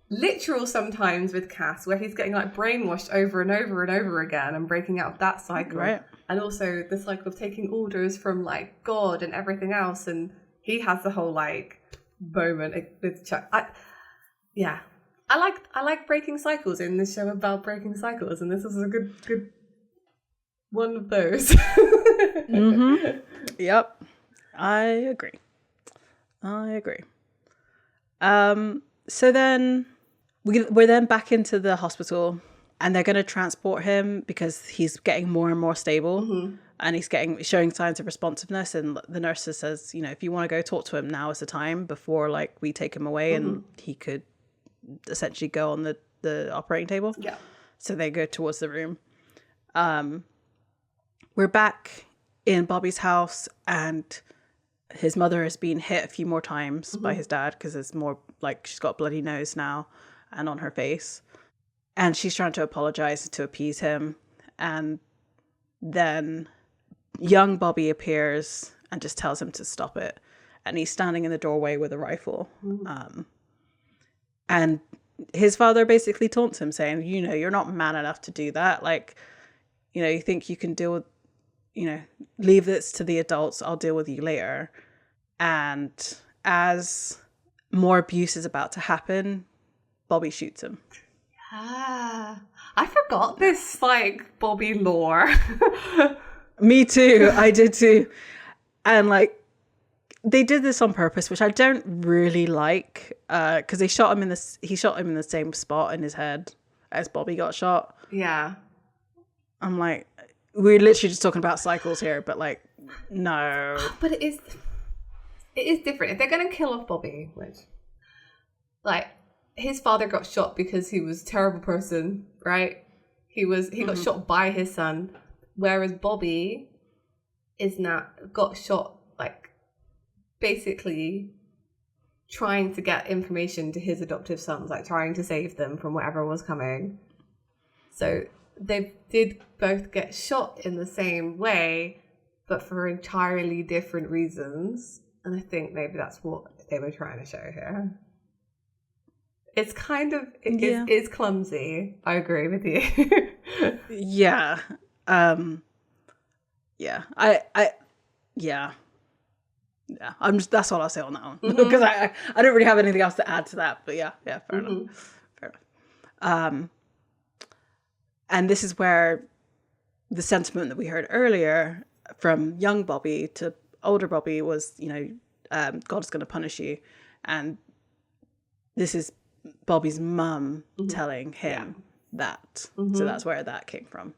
literal sometimes with Cass, where he's getting like brainwashed over and over and over again and breaking out of that cycle. Right. And also the cycle of taking orders from like God and everything else. And he has the whole like moment with Chuck. I like breaking cycles in this show about breaking cycles, and this is a good one of those. Yep. I agree. So then we're then back into the hospital, and they're going to transport him because he's getting more and more stable, and he's showing signs of responsiveness. And the nurse says, you know, if you want to go talk to him, now is the time, before like we take him away and he could essentially go on the operating table. Yeah. So they go towards the room. We're back in Bobby's house, and his mother has been hit a few more times by his dad, because it's more like she's got a bloody nose now and on her face. And she's trying to apologize to appease him. And then young Bobby appears and just tells him to stop it. And he's standing in the doorway with a rifle. And his father basically taunts him, saying, you know, you're not man enough to do that. Like, you know, you think you can deal with, you know, leave this to the adults. I'll deal with you later. And as more abuse is about to happen, Bobby shoots him. I forgot this, like, Bobby lore. Me too. I did too. And like, they did this on purpose, which I don't really like, because he shot him in the same spot in his head as Bobby got shot. Yeah. I'm like, we're literally just talking about cycles here, but like, no. But it is different. If they're going to kill off Bobby, which, like, his father got shot because he was a terrible person, right? He got shot by his son, whereas Bobby got shot, like, basically trying to get information to his adoptive sons, like trying to save them from whatever was coming. So they did both get shot in the same way, but for entirely different reasons. And I think maybe that's what they were trying to show here. It's kind of, it's clumsy. I agree with you. Yeah. Yeah. Yeah, that's all I'll say on that one because I don't really have anything else to add to that. But yeah, fair enough. And this is where the sentiment that we heard earlier from young Bobby to older Bobby was, God's going to punish you, and this is Bobby's mum telling him that. So that's where that came from.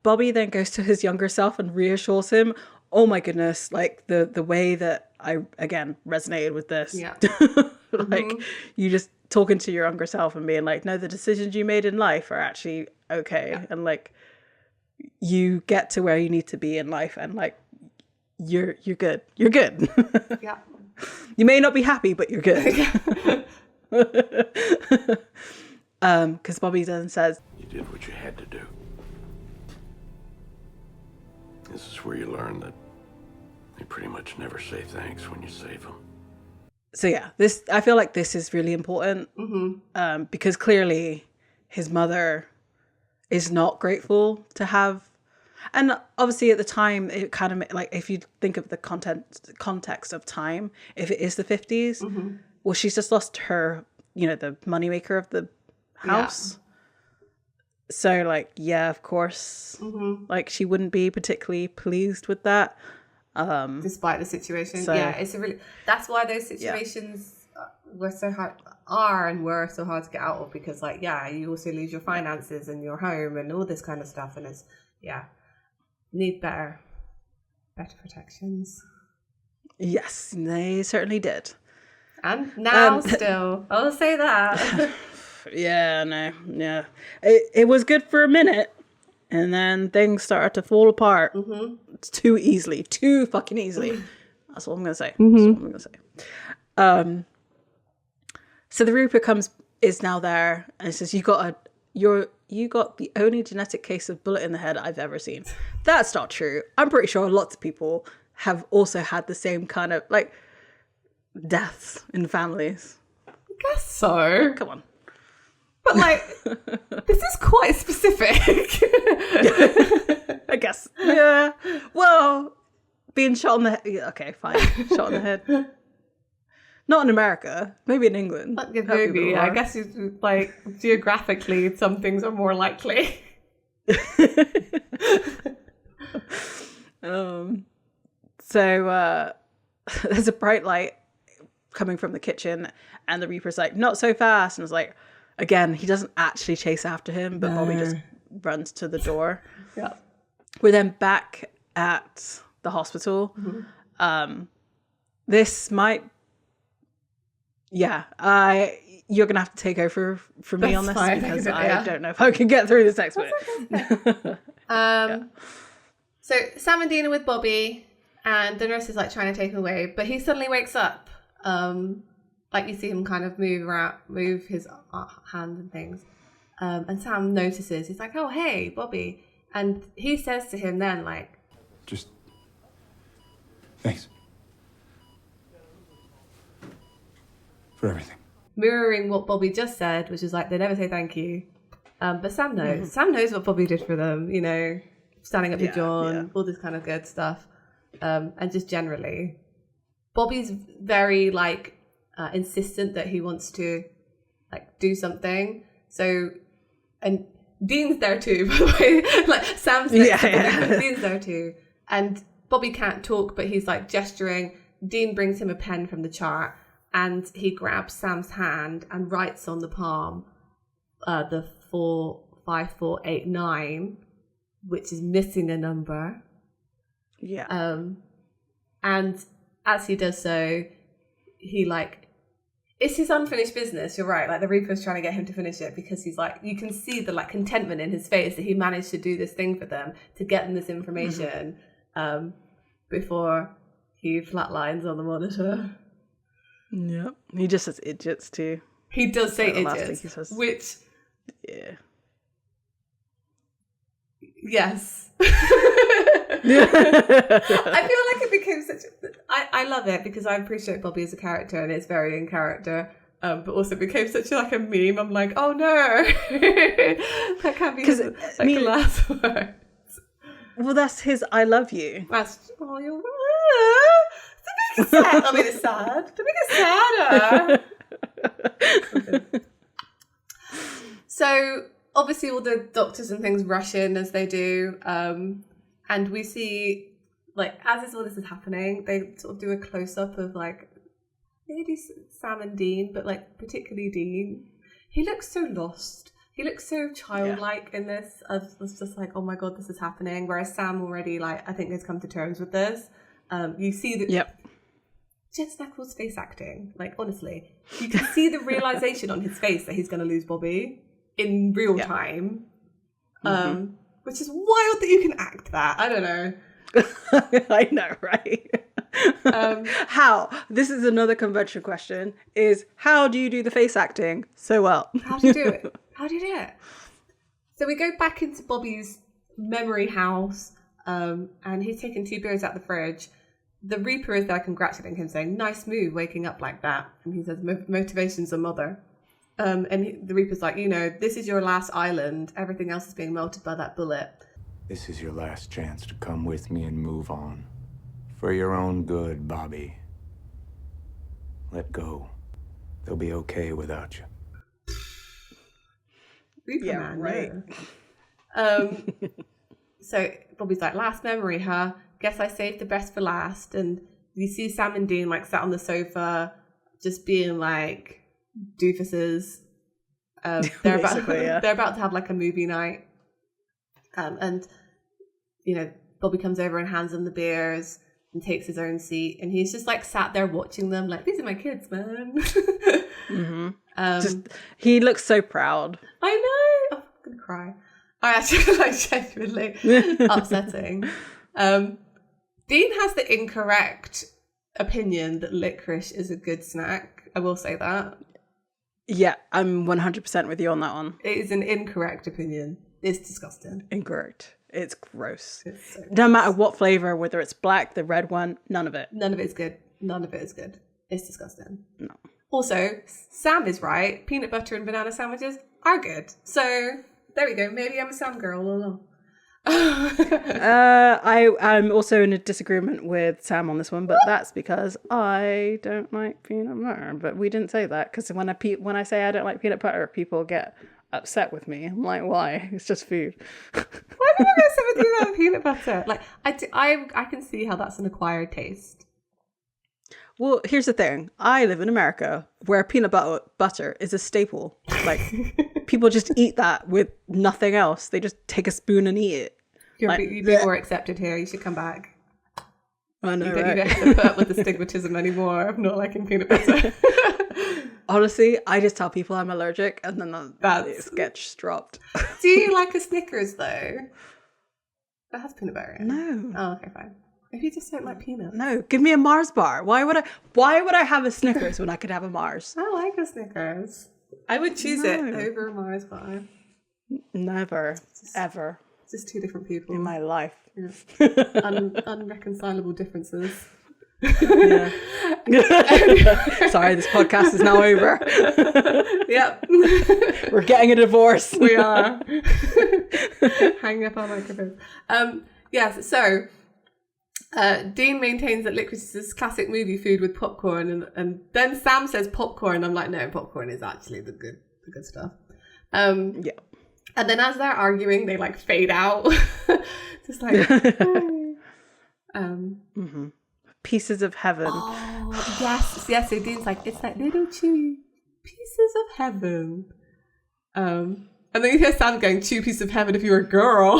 Bobby then goes to his younger self and reassures him. Oh my goodness, like the way that I, again, resonated with this. Yeah. You just talking to your younger self and being like, no, the decisions you made in life are actually okay. Yeah. And like, you get to where you need to be in life and like, you're good. You're good. Yeah. You may not be happy, but you're good. Because Bobby then says, you did what you had to do. This is where you learn that they pretty much never say thanks when you save them. So yeah, I feel like this is really important because clearly his mother is not grateful to have, and obviously at the time it kind of like, if you think of the context of time, if it is the 50s, well, she's just lost her, the moneymaker of the house. Yeah. So like, yeah, of course, like she wouldn't be particularly pleased with that. Despite the situation. So, yeah, that's why those situations were so hard to get out of, because like, yeah, you also lose your finances and your home and all this kind of stuff, and it's, need better protections. Yes, they certainly did. And now still, I'll say that. Yeah, no, yeah. It was good for a minute, and then things started to fall apart too fucking easily. That's what I'm gonna say. So the Reaper is now there, and it says, you got the only genetic case of bullet in the head I've ever seen. That's not true. I'm pretty sure lots of people have also had the same kind of like deaths in families. I guess so. Come on. But like, this is quite specific. I guess. Yeah. Well, being shot on the head. Yeah, okay, fine. Shot on the head. Not in America. Maybe in England. Maybe. I guess like geographically, some things are more likely. So there's a bright light coming from the kitchen, and the Reaper's like, not so fast, and it's like, again, he doesn't actually chase after him, but Bobby just runs to the door. Yeah. We're then back at the hospital. This might, you're gonna have to take over from me on this because I don't know if I can get through this next bit. So Sam and Dean are with Bobby, and the nurse is like trying to take him away, but he suddenly wakes up. Like you see him kind of move his hand and things. And Sam notices. He's like, oh, hey, Bobby. And he says to him then, like... Just... Thanks. For everything. Mirroring what Bobby just said, which is like, they never say thank you. But Sam knows. Sam knows what Bobby did for them, standing up to John, all this kind of good stuff. And just generally. Bobby's very, like... insistent that he wants to like do something. So, and Dean's there too, by the way. Like Sam's next to Bobby, but Dean's there too. And Bobby can't talk, but he's like gesturing. Dean brings him a pen from the chart, and he grabs Sam's hand and writes on the palm the 45489, which is missing a number. Yeah. And as he does so, he like, it's his unfinished business. You're right. Like the Reaper's trying to get him to finish it because he's like, you can see the like contentment in his face that he managed to do this thing for them, to get them this information before he flatlines on the monitor. Yeah. He just says idiots too. He does say idiots, which... Yeah. Yes. I feel like it became such I love it because I appreciate Bobby as a character and it's very in character, but also became such like a meme. I'm like, oh no. That can't be the last words. Well, that's his I love you. That's, oh, you're it's sad. I mean, it's sad. To make it sadder. So, obviously, all the doctors and things rush in as they do. And we see, like, as all this is happening, they sort of do a close-up of, like, maybe Sam and Dean, but, like, particularly Dean. He looks so lost. He looks so childlike in this. I was just like, oh my God, this is happening. Whereas Sam already, like, I think has come to terms with this. You see that... Yep. Jensen Ackles' face acting, like, honestly. You can see the realization on his face that he's going to lose Bobby in real time. Which is wild that you can act that. I don't know. I know, right? How? This is another convention question, is how do you do the face acting so well? How do you do it? How do you do it? So we go back into Bobby's memory house, and he's taken 2 beers out the fridge. The Reaper is there congratulating him, saying, nice move waking up like that. And he says, motivation's a mother. And the Reaper's like, this is your last island. Everything else is being melted by that bullet. This is your last chance to come with me and move on. For your own good, Bobby. Let go. They'll be okay without you. Reaper yeah, man, right. So Bobby's like, last memory, huh? Guess I saved the best for last. And you see Sam and Dean, like, sat on the sofa, just being like doofuses. They're about to have like a movie night. And Bobby comes over and hands them the beers and takes his own seat, and he's just like sat there watching them, like, these are my kids, man. He looks so proud. I know. Oh, I'm gonna cry. I actually like genuinely upsetting. Dean has the incorrect opinion that licorice is a good snack. I will say that. Yeah, I'm 100% with you on that one. It is an incorrect opinion. It's disgusting. Incorrect. It's gross. It's so gross. No matter what flavor, whether it's black, the red one, none of it. None of it is good. None of it is good. It's disgusting. No. Also, Sam is right. Peanut butter and banana sandwiches are good. So there we go. Maybe I'm a Sam girl or not. I'm also in a disagreement with Sam on this one, but that's because I don't like peanut butter. But we didn't say that, because when I say I don't like peanut butter, people get upset with me. I'm like, why? It's just food. Why do I get upset with you about peanut butter? Like, I can see how that's an acquired taste. Well, here's the thing. I live in America, where peanut butter is a staple. Like, people just eat that with nothing else. They just take a spoon and eat it. You'd be more accepted here. You should come back. I know, you don't right? have to put up with the stigmatism anymore of not liking peanut butter. Honestly, I just tell people I'm allergic, and then it gets dropped. Do you like a Snickers, though? That has peanut butter in it. No. Oh, okay, fine. If you just don't like peanuts. No, give me a Mars bar. Why would I have a Snickers when I could have a Mars? I like a Snickers. I would choose it over a Mars bar. Never, ever. Just two different people. In my life. Yeah. Unreconcilable differences. Yeah. Sorry, this podcast is now over. Yep. We're getting a divorce. We are. Hanging up our microphones. Yes, so Dean maintains that licorice is classic movie food with popcorn, and then Sam says popcorn. I'm like, no, popcorn is actually the good stuff. Yeah. And then as they're arguing, they like fade out. Just like Pieces of heaven. Oh yes. So Dean's like, it's like little chewy pieces of heaven. And then you hear Sam going, 2 pieces of heaven if you're a girl.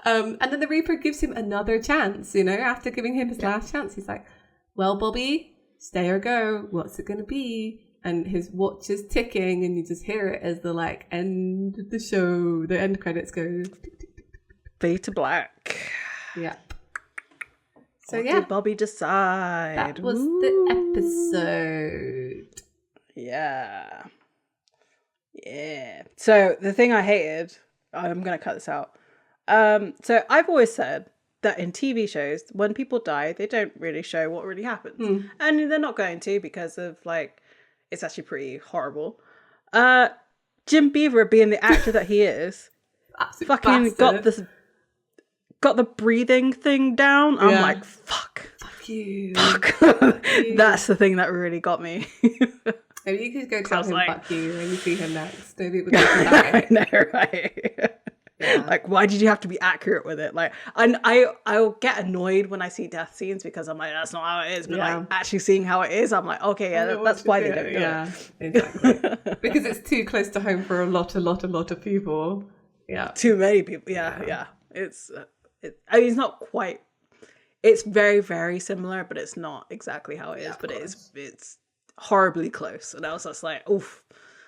And then the Reaper gives him another chance, after giving him his last chance. He's like, well, Bobby, stay or go. What's it going to be? And his watch is ticking, and you just hear it as the end of the show. The end credits go. Fade to black. Yeah. So what did Bobby decide? That was the episode. Yeah. So the thing I hated, I'm going to cut this out. So I've always said that in TV shows, when people die, they don't really show what really happens. And they're not going to, because of it's actually pretty horrible. Jim Beaver, being the actor that he is, Absolute fucking bastard. got the breathing thing down. I'm like, fuck. Fuck you. Fuck. That's the thing that really got me. Maybe you could go tell him like, fuck you when you see him next. Maybe it would go from that way. I know, right? Yeah. Like, why did you have to be accurate with it? Like, I'll get annoyed when I see death scenes because I'm like, that's not how it is. But like, actually seeing how it is, I'm like, okay, yeah, that's why they don't do it. Exactly. Because it's too close to home for a lot of people. Yeah. Too many people. Yeah. It's it's not quite. It's very, very similar, but it's not exactly how it is. But it's horribly close. And I was just like, oof.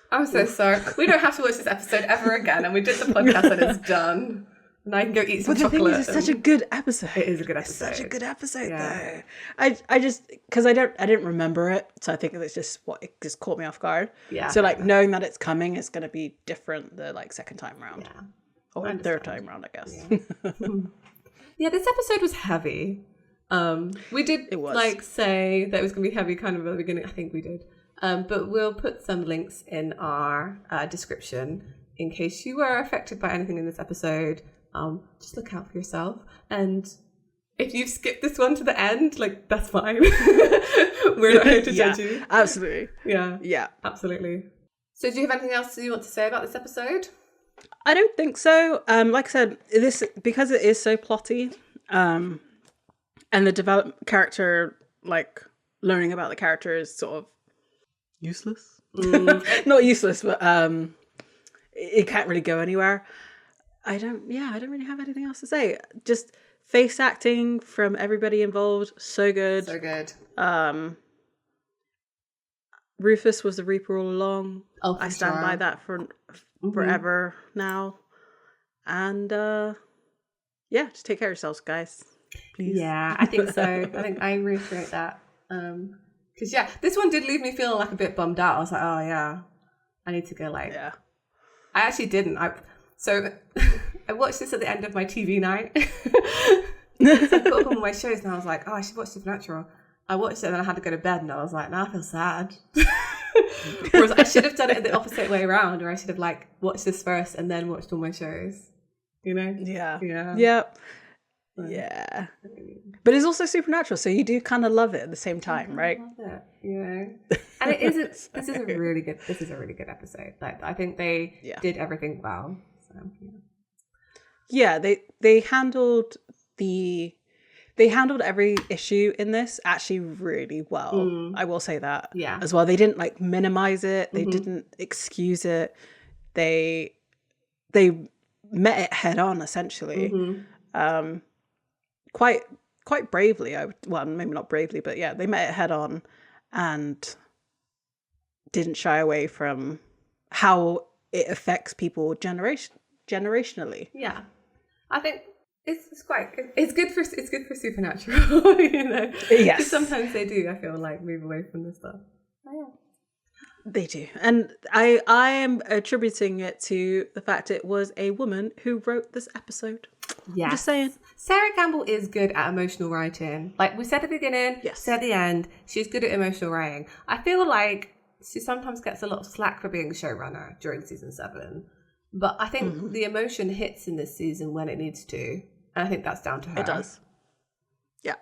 I'm so sorry. We don't have to watch this episode ever again, and we did the podcast and it's done. And I can go eat some chocolate. But the thing is, it's such a good episode. It is a good episode. It's such a good episode, though. I just because I didn't remember it, so I think it's just it just caught me off guard. Yeah. So like knowing that it's coming is going to be different the like second time round, or third time round, I guess. Yeah, this episode was heavy. We did like say that it was going to be heavy kind of at the beginning. I think we did. But we'll put some links in our description in case you were affected by anything in this episode. Just look out for yourself. And if you've skipped this one to the end, like, that's fine. We're not here to judge you. Absolutely. Yeah, absolutely. So do you have anything else you want to say about this episode? I don't think so. Like I said, this because it is so plotty, and the development character, like learning about the character is sort of useless. Not useless, but it can't really go anywhere. I don't really have anything else to say. Just face acting from everybody involved, so good. Rufus was the Reaper all along. I stand by that for forever now. And just take care of yourselves, guys, please. Yeah, I think so. I think I reiterate that. Because this one did leave me feeling like a bit bummed out. I was like, oh yeah, I need to go I actually didn't. So I watched this at the end of my TV night. So I put up on my shows and I was like, oh, I should watch Supernatural. I watched it and then I had to go to bed and I was like, now I feel sad. Whereas I should have done it the opposite way around, or I should have like watched this first and then watched all my shows. You know? Yeah. But it's also Supernatural, so you do kind of love it at the same time, right? I love it, you know. And it isn't. This is a really good episode. Like I think they did everything well. So they handled every issue in this actually really well. I will say that as well. They didn't like minimize it. They didn't excuse it. They met it head on, essentially. Quite bravely. Maybe not bravely, but they met it head on and didn't shy away from how it affects people generationally. Yeah, I think it's good for Supernatural. You know, yes. Sometimes they do. I feel like move away from this stuff. Oh, yeah. They do, and I am attributing it to the fact it was a woman who wrote this episode. Yeah, I'm just saying. Sarah Campbell is good at emotional writing. Like we said at the beginning, said at the end, she's good at emotional writing. I feel like she sometimes gets a lot of slack for being a showrunner during season 7, but I think the emotion hits in this season when it needs to, and I think that's down to her. It does. Yeah.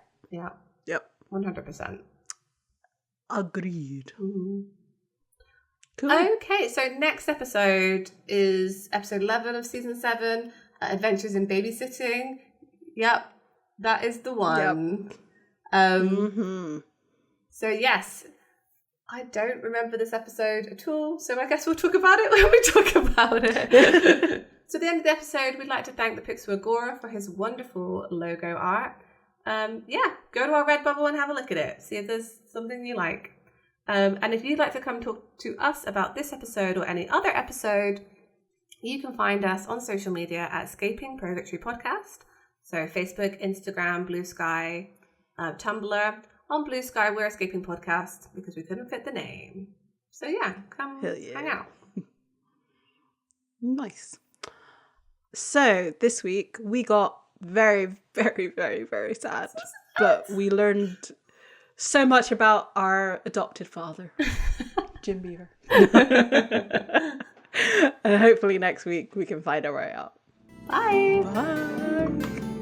Yep. 100%. Agreed. Cool. Okay, so next episode is episode 11 of season 7, Adventures in Babysitting. Yep, that is the one. Yep. So yes, I don't remember this episode at all, so I guess we'll talk about it when we talk about it. So at the end of the episode, we'd like to thank the Pixel Agora for his wonderful logo art. Go to our Redbubble and have a look at it. See if there's something you like. And if you'd like to come talk to us about this episode or any other episode, you can find us on social media at Escaping Purgatory Podcast. So Facebook, Instagram, Bluesky, Tumblr. On Bluesky, we're Escaping Podcast because we couldn't fit the name. So come hang out. Nice. So this week we got very, very, very, very sad. But we learned so much about our adopted father, Jim Beaver. And hopefully next week we can find our way out. Bye. Bye.